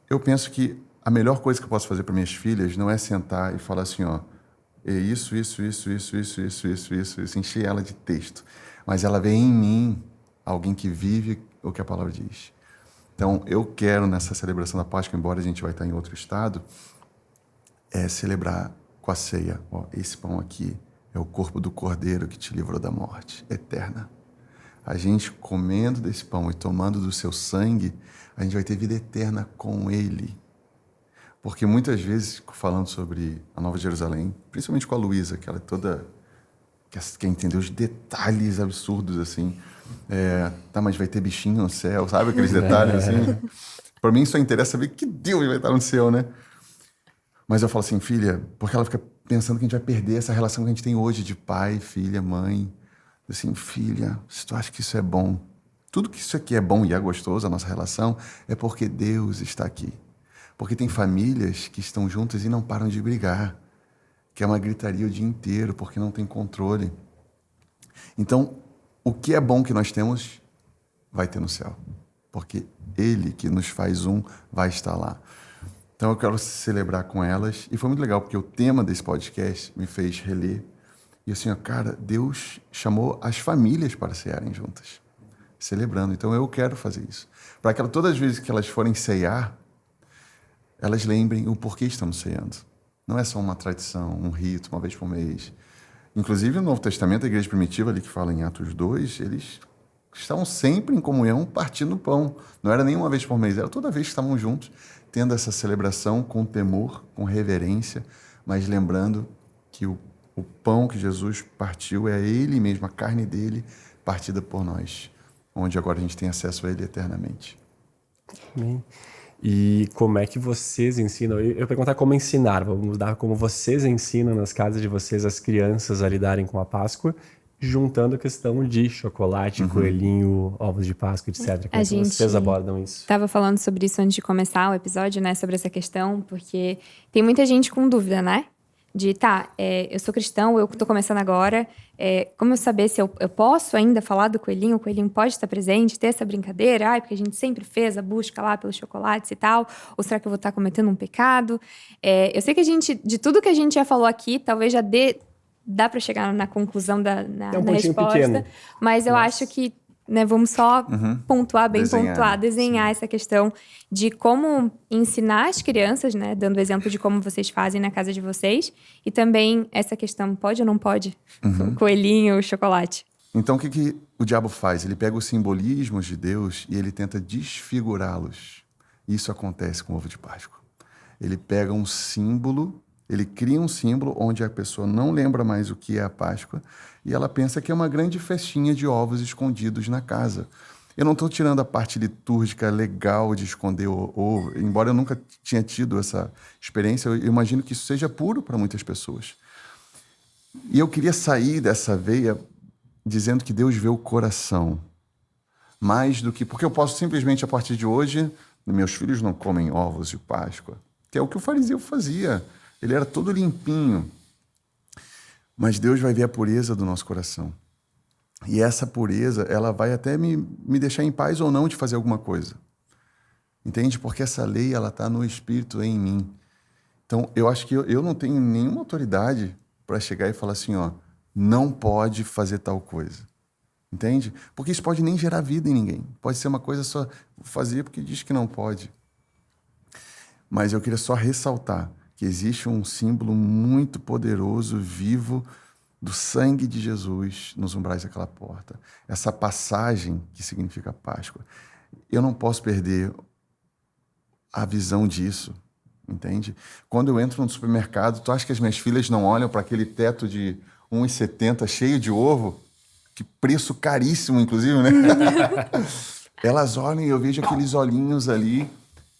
Eu penso que a melhor coisa que eu posso fazer para minhas filhas não é sentar e falar assim, ó, isso, encher ela de texto. Mas ela vê em mim alguém que vive o que a palavra diz. Então eu quero, nessa celebração da Páscoa, embora a gente vai estar em outro estado, celebrar com a ceia. Ó, esse pão aqui é o corpo do Cordeiro que te livrou da morte eterna. A gente comendo desse pão e tomando do seu sangue, a gente vai ter vida eterna com Ele. Porque muitas vezes, falando sobre a Nova Jerusalém, principalmente com a Luísa, que ela é toda... quer entender os detalhes absurdos, assim. Mas vai ter bichinho no céu, sabe? Aqueles detalhes, assim. Para mim só interessa saber que Deus vai estar no céu, né? Mas eu falo assim, filha, porque ela fica pensando que a gente vai perder essa relação que a gente tem hoje de pai, filha, mãe. Assim, filha, se tu acha que isso é bom, tudo que isso aqui é bom e é gostoso, a nossa relação, é porque Deus está aqui. Porque tem famílias que estão juntas e não param de brigar, que é uma gritaria o dia inteiro, porque não tem controle. Então, o que é bom que nós temos vai ter no céu, porque Ele que nos faz um vai estar lá. Então eu quero celebrar com elas, e foi muito legal, porque o tema desse podcast me fez reler, e assim, cara, Deus chamou as famílias para cearem juntas, celebrando. Então eu quero fazer isso, para que todas as vezes que elas forem ceiar, elas lembrem o porquê estamos ceando. Não é só uma tradição, um rito, uma vez por mês. Inclusive, no Novo Testamento, a igreja primitiva, ali que fala em Atos 2, eles estavam sempre em comunhão, partindo o pão. Não era nem uma vez por mês, era toda vez que estavam juntos, tendo essa celebração com temor, com reverência, mas lembrando que o pão que Jesus partiu é Ele mesmo, a carne dele, partida por nós, onde agora a gente tem acesso a Ele eternamente. Amém. E como é que vocês ensinam? Eu ia perguntar como ensinar, vamos mudar como vocês ensinam nas casas de vocês as crianças a lidarem com a Páscoa, juntando a questão de chocolate, coelhinho, ovos de Páscoa, etc. Como é que vocês abordam isso? Estava falando sobre isso antes de começar o episódio, né? Sobre essa questão, porque tem muita gente com dúvida, né? De, eu sou cristão, eu tô começando agora, como eu saber se eu posso ainda falar do coelhinho? O coelhinho pode estar presente, ter essa brincadeira? Porque a gente sempre fez a busca lá pelos chocolates e tal. Ou será que eu vou estar cometendo um pecado? Eu sei que de tudo que a gente já falou aqui, talvez já dá para chegar na conclusão na resposta. Pequeno. Mas eu acho que, né, vamos só pontuar, desenhar essa questão de como ensinar as crianças, né, dando exemplo de como vocês fazem na casa de vocês, e também essa questão, pode ou não pode? Coelhinho, chocolate. Então, o que o diabo faz? Ele pega os simbolismos de Deus e ele tenta desfigurá-los. Isso acontece com o ovo de Páscoa. Ele pega um símbolo, ele cria um símbolo onde a pessoa não lembra mais o que é a Páscoa e ela pensa que é uma grande festinha de ovos escondidos na casa. Eu não estou tirando a parte litúrgica legal de esconder o ovo, embora eu nunca tinha tido essa experiência, eu imagino que isso seja puro para muitas pessoas. E eu queria sair dessa veia dizendo que Deus vê o coração, mais do que... Porque eu posso simplesmente, a partir de hoje, meus filhos não comem ovos de Páscoa, que é o que o fariseu fazia. Ele era todo limpinho. Mas Deus vai ver a pureza do nosso coração. E essa pureza, ela vai até me deixar em paz ou não de fazer alguma coisa. Entende? Porque essa lei, ela está no Espírito em mim. Então, eu acho que eu não tenho nenhuma autoridade para chegar e falar assim, não pode fazer tal coisa. Entende? Porque isso pode nem gerar vida em ninguém. Pode ser uma coisa só fazer porque diz que não pode. Mas eu queria só ressaltar que existe um símbolo muito poderoso, vivo, do sangue de Jesus nos umbrais daquela porta. Essa passagem que significa Páscoa. Eu não posso perder a visão disso, entende? Quando eu entro no supermercado, tu acha que as minhas filhas não olham para aquele teto de 1,70 cheio de ovo? Que preço caríssimo, inclusive, né? Elas olham e eu vejo aqueles olhinhos ali.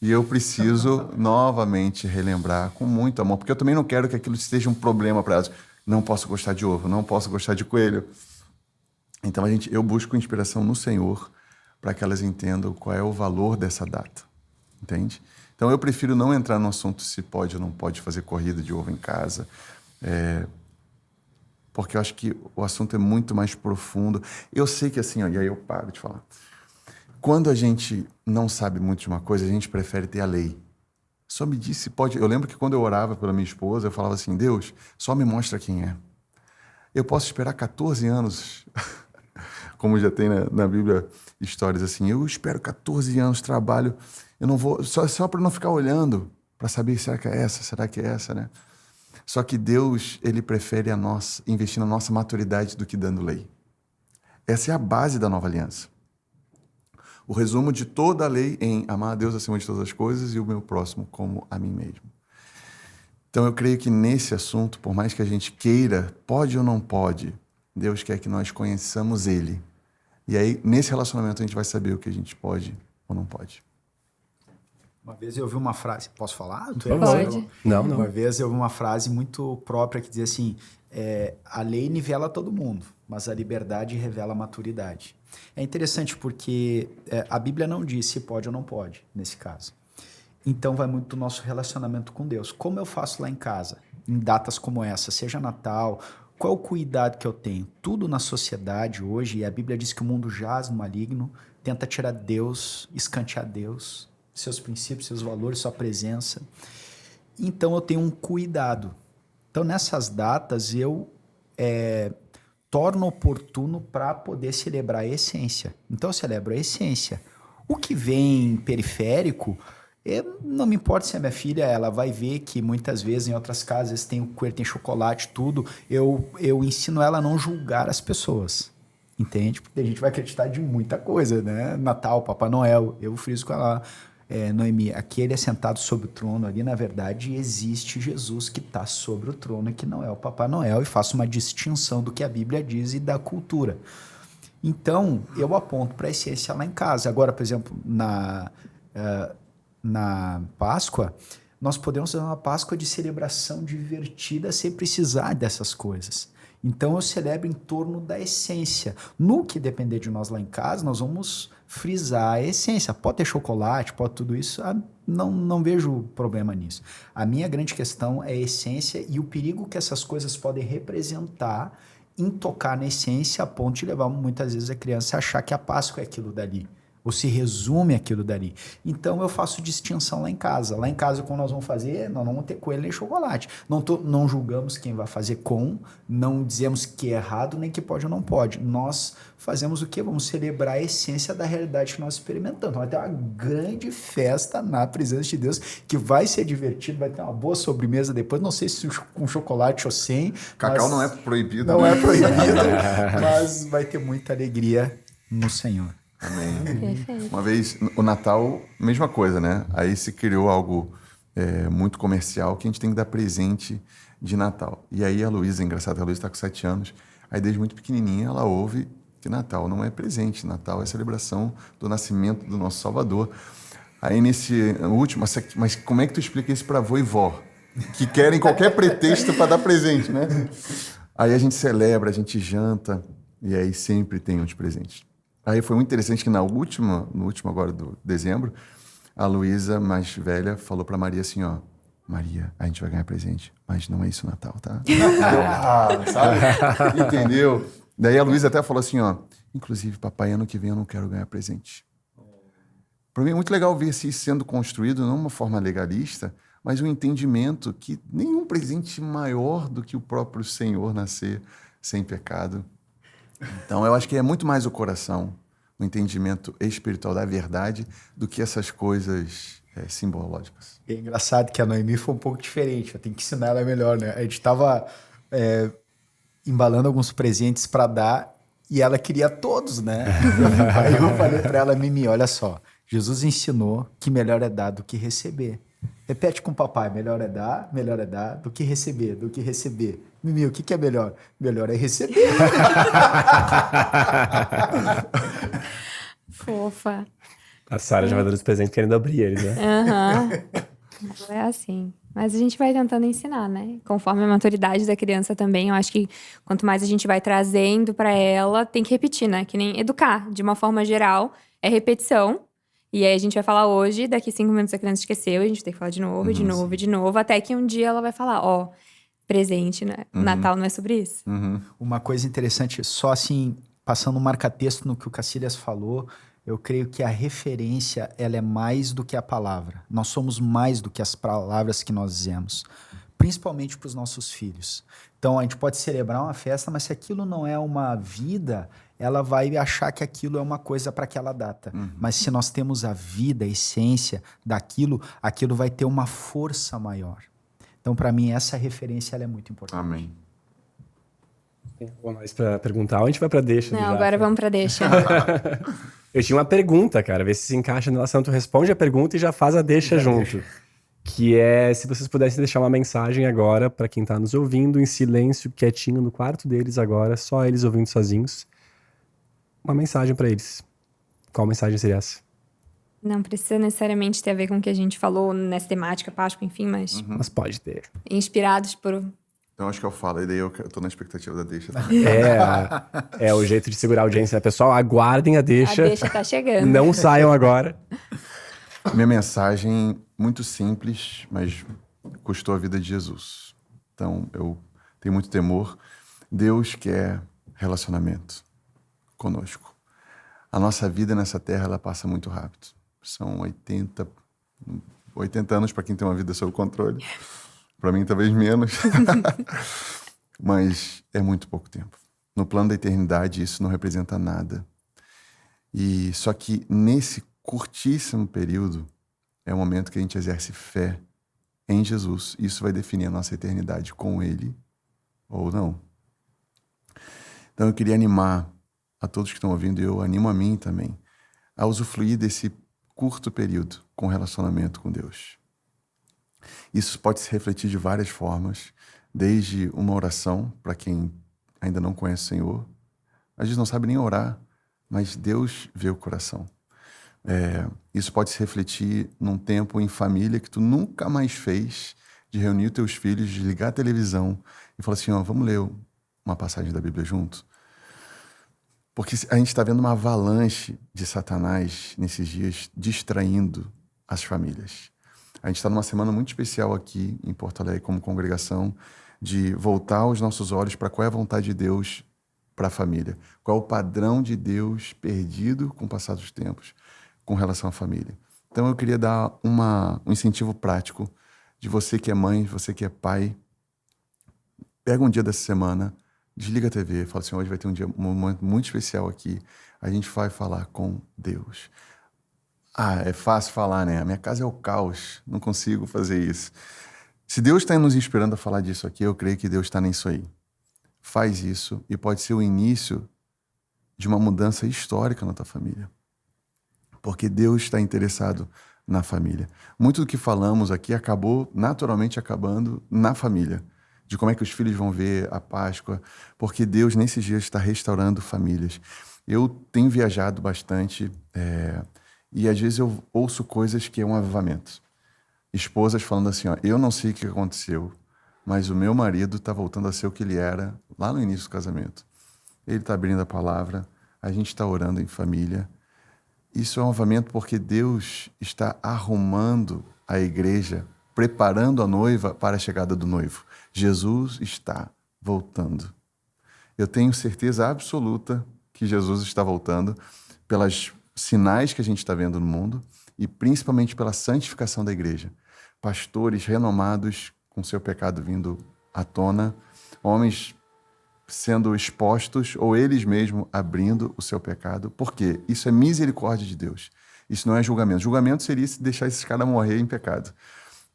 E eu preciso novamente relembrar com muito amor, porque eu também não quero que aquilo seja um problema para elas. Não posso gostar de ovo, não posso gostar de coelho. Então eu busco inspiração no Senhor para que elas entendam qual é o valor dessa data, entende? Então eu prefiro não entrar no assunto se pode ou não pode fazer corrida de ovo em casa, porque eu acho que o assunto é muito mais profundo. Eu sei que assim, e aí eu paro de falar. Quando a gente não sabe muito de uma coisa, a gente prefere ter a lei. Só me diz se pode... Eu lembro que quando eu orava pela minha esposa, eu falava assim, Deus, só me mostra quem é. Eu posso esperar 14 anos, como já tem na Bíblia histórias assim, eu espero 14 anos, trabalho, eu não vou... Só para não ficar olhando, para saber, será que é essa, né? Só que Deus, Ele prefere investir na nossa maturidade do que dando lei. Essa é a base da nova aliança. O resumo de toda a lei em amar a Deus acima de todas as coisas e o meu próximo como a mim mesmo. Então eu creio que nesse assunto, por mais que a gente queira, pode ou não pode, Deus quer que nós conheçamos Ele. E aí, nesse relacionamento, a gente vai saber o que a gente pode ou não pode. Uma vez eu ouvi uma frase, posso falar? Pode. Não. Uma vez eu ouvi uma frase muito própria que dizia assim, a lei nivela todo mundo, mas a liberdade revela a maturidade. É interessante porque a Bíblia não diz se pode ou não pode, nesse caso. Então vai muito do nosso relacionamento com Deus. Como eu faço lá em casa, em datas como essa, seja Natal, qual o cuidado que eu tenho? Tudo na sociedade hoje, e a Bíblia diz que o mundo jaz no maligno, tenta tirar Deus, escantear Deus, seus princípios, seus valores, sua presença. Então eu tenho um cuidado. Então nessas datas eu torno oportuno para poder celebrar a essência. Então eu celebro a essência. O que vem periférico, não me importa se a minha filha, ela vai ver que muitas vezes em outras casas tem o coelho, tem chocolate, tudo. Eu ensino ela a não julgar as pessoas, entende? Porque a gente vai acreditar de muita coisa, né? Natal, Papai Noel, eu friso com ela, Noemi, aquele é sentado sobre o trono ali, na verdade, existe Jesus que está sobre o trono e que não é o Papai Noel, e faço uma distinção do que a Bíblia diz e da cultura. Então, eu aponto para a essência lá em casa. Agora, por exemplo, na Páscoa, nós podemos fazer uma Páscoa de celebração divertida sem precisar dessas coisas. Então eu celebro em torno da essência. No que depender de nós lá em casa, nós vamos frisar a essência. Pode ter chocolate, pode tudo isso, não vejo problema nisso. A minha grande questão é a essência e o perigo que essas coisas podem representar em tocar na essência a ponto de levar muitas vezes a criança a achar que a Páscoa é aquilo dali. Ou se resume aquilo dali. Então eu faço distinção lá em casa. Lá em casa, quando nós vamos fazer, nós não vamos ter coelho nem chocolate. Não julgamos quem vai fazer não dizemos que é errado, nem que pode ou não pode. Nós fazemos o quê? Vamos celebrar a essência da realidade que nós experimentamos. Vai ter uma grande festa na presença de Deus, que vai ser divertido, vai ter uma boa sobremesa depois. Não sei se com chocolate ou sem. Cacau não é proibido. Não é proibido, mas vai ter muita alegria no Senhor. Amém. Perfeito. Uma vez, o Natal, mesma coisa, né? Aí se criou algo muito comercial que a gente tem que dar presente de Natal. E aí a Luísa, engraçado, a Luísa está com 7 anos, aí desde muito pequenininha ela ouve que Natal não é presente, Natal é celebração do nascimento do nosso Salvador. Aí nesse último, mas como é que tu explica isso para avô e vó? Que querem qualquer pretexto para dar presente, né? Aí a gente celebra, a gente janta, e aí sempre tem uns presentes. Aí foi muito interessante que no último agora do dezembro, a Luísa, mais velha, falou para Maria assim, ó, Maria, a gente vai ganhar presente, mas não é isso o Natal, tá? Sabe? Entendeu? Daí a Luísa até falou assim, ó, inclusive, papai, ano que vem eu não quero ganhar presente. Para mim é muito legal ver isso sendo construído, não de uma forma legalista, mas um entendimento que nenhum presente maior do que o próprio Senhor nascer sem pecado. Então, eu acho que é muito mais o coração, o entendimento espiritual da verdade, do que essas coisas simbológicas. É engraçado que a Noemi foi um pouco diferente, eu tenho que ensinar ela melhor, né? A gente estava embalando alguns presentes para dar e ela queria todos, né? Aí eu falei para ela, Mimi, olha só, Jesus ensinou que melhor é dar do que receber. Repete com o papai, melhor é dar do que receber, do que receber. Mimi, o que é melhor? Melhor é receber. Fofa. A Sara já vai dando os presentes querendo abrir eles, né? Aham. É assim. Mas a gente vai tentando ensinar, né? Conforme a maturidade da criança também, eu acho que quanto mais a gente vai trazendo pra ela, tem que repetir, né? Que nem educar, de uma forma geral, é repetição. E aí a gente vai falar hoje, daqui 5 minutos a criança esqueceu, a gente tem que falar de novo, de novo, de novo, até que um dia ela vai falar, ó, presente, né? Natal não é sobre isso. Uma coisa interessante, só assim, passando um marca-texto no que o Cacilhas falou, eu creio que a referência, ela é mais do que a palavra. Nós somos mais do que as palavras que nós dizemos, principalmente para os nossos filhos. Então, a gente pode celebrar uma festa, mas se aquilo não é uma vida, ela vai achar que aquilo é uma coisa para aquela data. Mas se nós temos a vida, a essência daquilo, aquilo vai ter uma força maior. Então, para mim, essa referência ela é muito importante. Amém. Tem algo mais pra perguntar ou a gente vai pra deixa? Não, agora vamos pra deixa. Eu tinha uma pergunta, cara, ver se encaixa na relação. Tu responde a pergunta e já faz a deixa junto. Que é se vocês pudessem deixar uma mensagem agora pra quem tá nos ouvindo, em silêncio, quietinho no quarto deles agora, só eles ouvindo sozinhos. Uma mensagem pra eles. Qual mensagem seria essa? Não precisa necessariamente ter a ver com o que a gente falou nessa temática, Páscoa, enfim, mas Mas pode ter. inspirados por... Então acho que eu falo, e daí eu tô na expectativa da deixa. É o jeito de segurar a audiência. Pessoal, aguardem a deixa. A deixa tá chegando. Não saiam agora. Minha mensagem, muito simples, mas custou a vida de Jesus. Então, eu tenho muito temor Deus quer relacionamento conosco. A nossa vida nessa terra, ela passa muito rápido. São 80 anos para quem tem uma vida sob controle. Para mim, talvez menos. Mas é muito pouco tempo. No plano da eternidade, isso não representa nada. E só que nesse curtíssimo período é o momento que a gente exerce fé em Jesus. Isso vai definir a nossa eternidade com Ele ou não. Então eu queria animar a todos que estão ouvindo, e eu animo a mim também, a usufruir desse curto período com relacionamento com Deus. Isso pode se refletir de várias formas, desde uma oração para quem ainda não conhece o Senhor. Às vezes não sabe nem orar, mas Deus vê o coração. Isso pode se refletir num tempo em família que tu nunca mais fez, de reunir os teus filhos, de ligar a televisão e falar assim, vamos ler uma passagem da Bíblia junto? Porque a gente está vendo uma avalanche de Satanás nesses dias distraindo as famílias. A gente está numa semana muito especial aqui em Porto Alegre como congregação, de voltar os nossos olhos para qual é a vontade de Deus para a família. Qual é o padrão de Deus perdido com o passar dos tempos com relação à família. Então eu queria dar um incentivo prático de você que é mãe, você que é pai. Pega um dia dessa semana, desliga a TV, fala assim, hoje vai ter um momento muito especial aqui. A gente vai falar com Deus. É fácil falar, né? A minha casa é o caos, não consigo fazer isso. Se Deus está nos inspirando a falar disso aqui, eu creio que Deus está nisso aí. Faz isso e pode ser o início de uma mudança histórica na tua família. Porque Deus está interessado na família. Muito do que falamos aqui acabou naturalmente acabando na família. De como é que os filhos vão ver a Páscoa. Porque Deus, nesses dias, está restaurando famílias. Eu tenho viajado bastante e às vezes eu ouço coisas que é um avivamento. Esposas falando assim, eu não sei o que aconteceu, mas o meu marido está voltando a ser o que ele era lá no início do casamento. Ele está abrindo a palavra, a gente está orando em família. Isso é um avivamento porque Deus está arrumando a igreja, preparando a noiva para a chegada do noivo. Jesus está voltando. Eu tenho certeza absoluta que Jesus está voltando pelos sinais que a gente está vendo no mundo e principalmente pela santificação da igreja. Pastores renomados com seu pecado vindo à tona, homens sendo expostos ou eles mesmos abrindo o seu pecado. Por quê? Isso é misericórdia de Deus. Isso não é julgamento. Julgamento seria deixar esses caras morrer em pecado.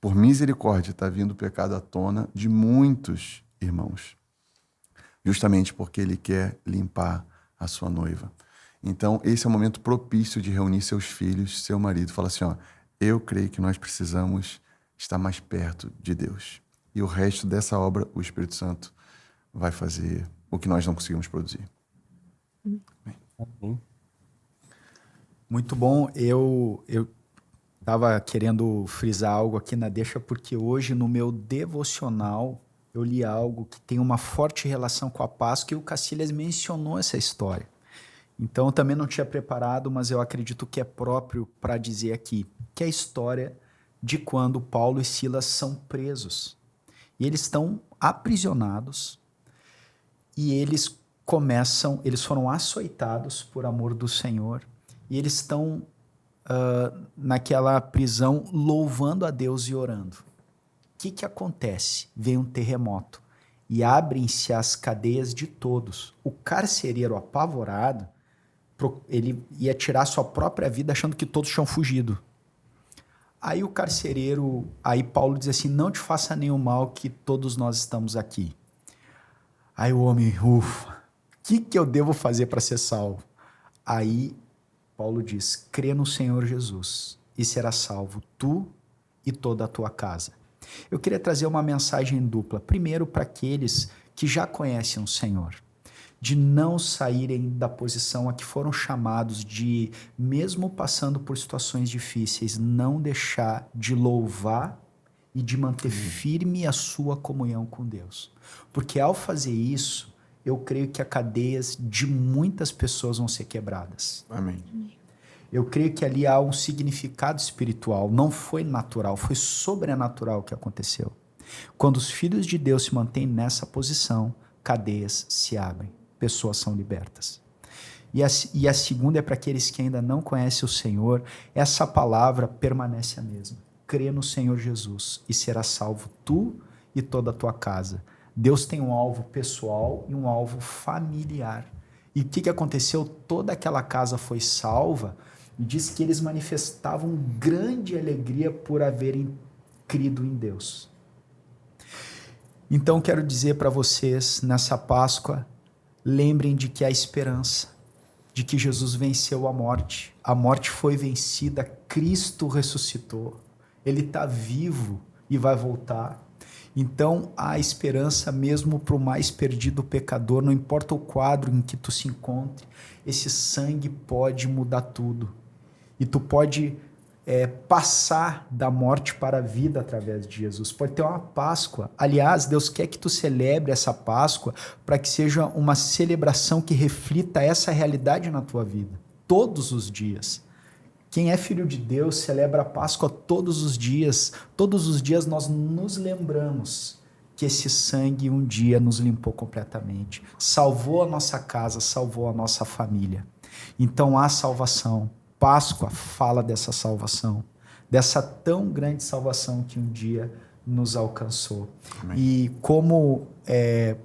Por misericórdia está vindo o pecado à tona de muitos irmãos. Justamente porque ele quer limpar a sua noiva. Então, esse é o momento propício de reunir seus filhos, seu marido. Fala assim, eu creio que nós precisamos estar mais perto de Deus. E o resto dessa obra, o Espírito Santo vai fazer o que nós não conseguimos produzir. Muito bom. Eu estava querendo frisar algo aqui na deixa, porque hoje no meu devocional eu li algo que tem uma forte relação com a Páscoa e o Cacilhas mencionou essa história. Então eu também não tinha preparado, mas eu acredito que é próprio para dizer aqui, que é a história de quando Paulo e Silas são presos. E eles estão aprisionados e eles foram açoitados por amor do Senhor e eles estão naquela prisão louvando a Deus e orando. O que acontece? Vem um terremoto e abrem-se as cadeias de todos. O carcereiro apavorado, ele ia tirar sua própria vida achando que todos tinham fugido. Aí o carcereiro, Paulo diz assim, não te faça nenhum mal que todos nós estamos aqui. Aí o homem, ufa, o que eu devo fazer para ser salvo? Aí Paulo diz, crê no Senhor Jesus e serás salvo tu e toda a tua casa. Eu queria trazer uma mensagem dupla. Primeiro para aqueles que já conhecem o Senhor, de não saírem da posição a que foram chamados de, mesmo passando por situações difíceis, não deixar de louvar e de manter firme a sua comunhão com Deus. Porque ao fazer isso, eu creio que as cadeias de muitas pessoas vão ser quebradas. Amém. Eu creio que ali há um significado espiritual, não foi natural, foi sobrenatural o que aconteceu. Quando os filhos de Deus se mantêm nessa posição, cadeias se abrem, pessoas são libertas. E a segunda é para aqueles que ainda não conhecem o Senhor, essa palavra permanece a mesma. Crê no Senhor Jesus e será salvo tu e toda a tua casa. Deus tem um alvo pessoal e um alvo familiar. E o que aconteceu? Toda aquela casa foi salva e diz que eles manifestavam grande alegria por haverem crido em Deus. Então quero dizer para vocês, nessa Páscoa, lembrem de que há esperança, de que Jesus venceu a morte foi vencida, Cristo ressuscitou, Ele está vivo e vai voltar. Então há esperança mesmo para o mais perdido pecador, não importa o quadro em que tu se encontre, esse sangue pode mudar tudo. E tu pode passar da morte para a vida através de Jesus. Pode ter uma Páscoa. Aliás, Deus quer que tu celebre essa Páscoa para que seja uma celebração que reflita essa realidade na tua vida, todos os dias. Quem é filho de Deus celebra a Páscoa todos os dias. Todos os dias nós nos lembramos que esse sangue um dia nos limpou completamente. Salvou a nossa casa, salvou a nossa família. Então há salvação. Páscoa fala dessa salvação, dessa tão grande salvação que um dia nos alcançou. Amém. E como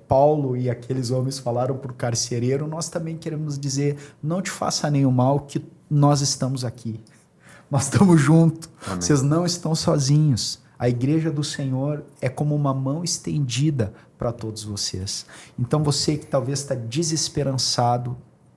Paulo e aqueles homens falaram para o carcereiro, nós também queremos dizer, não te faça nenhum mal, que nós estamos aqui. Nós estamos juntos. Amém. Vocês não estão sozinhos. A igreja do Senhor é como uma mão estendida para todos vocês. Então você que talvez está desesperançado,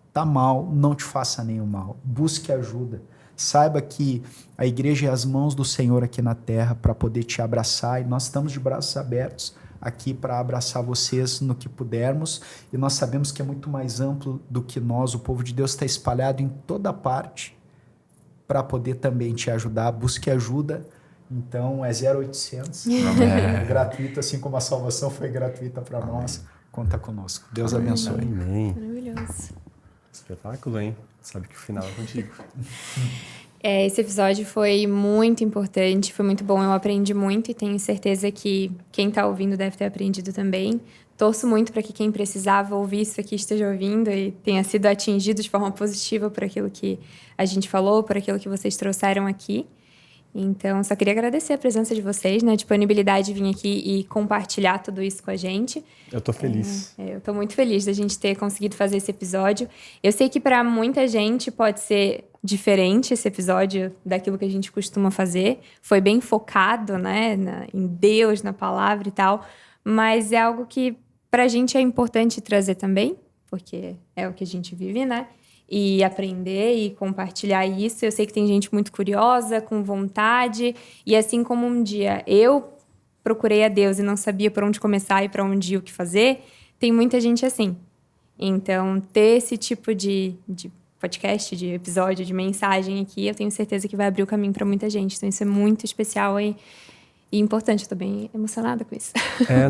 está mal, não te faça nenhum mal. Busque ajuda. Saiba que a igreja é as mãos do Senhor aqui na terra para poder te abraçar, e nós estamos de braços abertos aqui para abraçar vocês no que pudermos, e nós sabemos que é muito mais amplo do que nós. O povo de Deus está espalhado em toda parte para poder também te ajudar. Busque ajuda. Então é 0800, é gratuito, assim como a salvação foi gratuita para nós. Conta conosco. Deus abençoe. Amém. Maravilhoso. Espetáculo, hein? Sabe que o final é contigo. Esse episódio foi muito importante, foi muito bom, eu aprendi muito e tenho certeza que quem está ouvindo deve ter aprendido também. Torço muito para que quem precisava ouvir isso aqui esteja ouvindo e tenha sido atingido de forma positiva por aquilo que a gente falou, por aquilo que vocês trouxeram aqui. Então, só queria agradecer a presença de vocês, né? A disponibilidade de vir aqui e compartilhar tudo isso com a gente. Eu tô feliz. Eu tô muito feliz da gente ter conseguido fazer esse episódio. Eu sei que para muita gente pode ser diferente esse episódio daquilo que a gente costuma fazer. Foi bem focado, né? Em Deus, na palavra e tal. Mas é algo que pra gente é importante trazer também, porque é o que a gente vive, né? E aprender e compartilhar isso. Eu sei que tem gente muito curiosa, com vontade. E assim como um dia eu procurei a Deus e não sabia por onde começar e para onde ir, o que fazer, tem muita gente assim. Então, ter esse tipo de podcast, de episódio, de mensagem aqui, eu tenho certeza que vai abrir o caminho para muita gente. Então, isso é muito especial e importante. Eu tô bem emocionada com isso.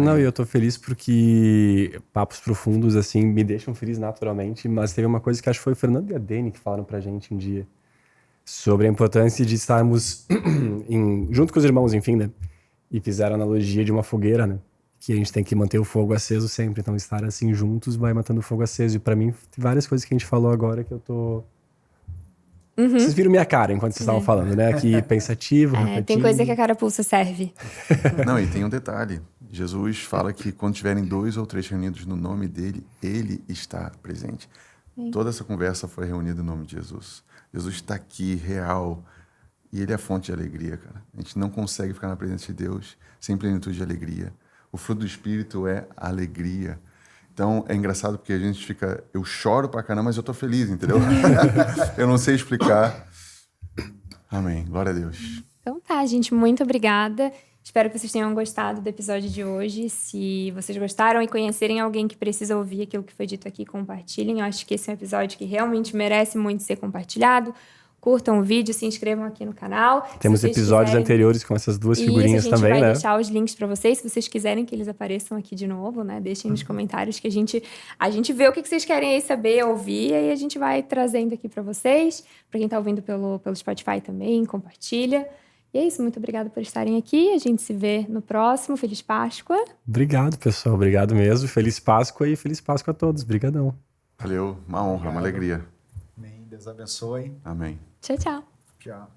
Não, e eu tô feliz porque papos profundos, assim, me deixam feliz naturalmente, mas teve uma coisa que acho que foi o Fernando e a Dani que falaram pra gente um dia, sobre a importância de estarmos junto com os irmãos, enfim, né? E fizeram a analogia de uma fogueira, né? Que a gente tem que manter o fogo aceso sempre, então estar assim juntos vai mantendo o fogo aceso. E pra mim, tem várias coisas que a gente falou agora que eu tô... Vocês viram minha cara enquanto vocês estavam falando, né? Aqui, pensativo, refletindo. Tem coisa que a carapuça serve. Não, e tem um detalhe. Jesus fala que quando tiverem 2 ou 3 reunidos no nome dele, ele está presente. Toda essa conversa foi reunida no nome de Jesus. Jesus está aqui, real, e ele é a fonte de alegria, cara. A gente não consegue ficar na presença de Deus sem plenitude de alegria. O fruto do Espírito é alegria. Então, é engraçado porque a gente fica... Eu choro pra caramba, mas eu tô feliz, entendeu? Eu não sei explicar. Amém. Glória a Deus. Então tá, gente. Muito obrigada. Espero que vocês tenham gostado do episódio de hoje. Se vocês gostaram e conhecerem alguém que precisa ouvir aquilo que foi dito aqui, compartilhem. Eu acho que esse é um episódio que realmente merece muito ser compartilhado. Curtam o vídeo, se inscrevam aqui no canal. Temos episódios anteriores com essas duas figurinhas também, né? A gente vai deixar os links para vocês. Se vocês quiserem que eles apareçam aqui de novo, né? Deixem nos comentários que a gente vê o que vocês querem aí saber, ouvir. E aí a gente vai trazendo aqui para vocês. Para quem tá ouvindo pelo Spotify também, compartilha. E é isso, muito obrigada por estarem aqui. A gente se vê no próximo. Feliz Páscoa. Obrigado, pessoal. Obrigado mesmo. Feliz Páscoa e Feliz Páscoa a todos. Obrigadão. Valeu, uma honra, uma alegria. Amém. Deus abençoe. Amém. Tchau, tchau. Tchau.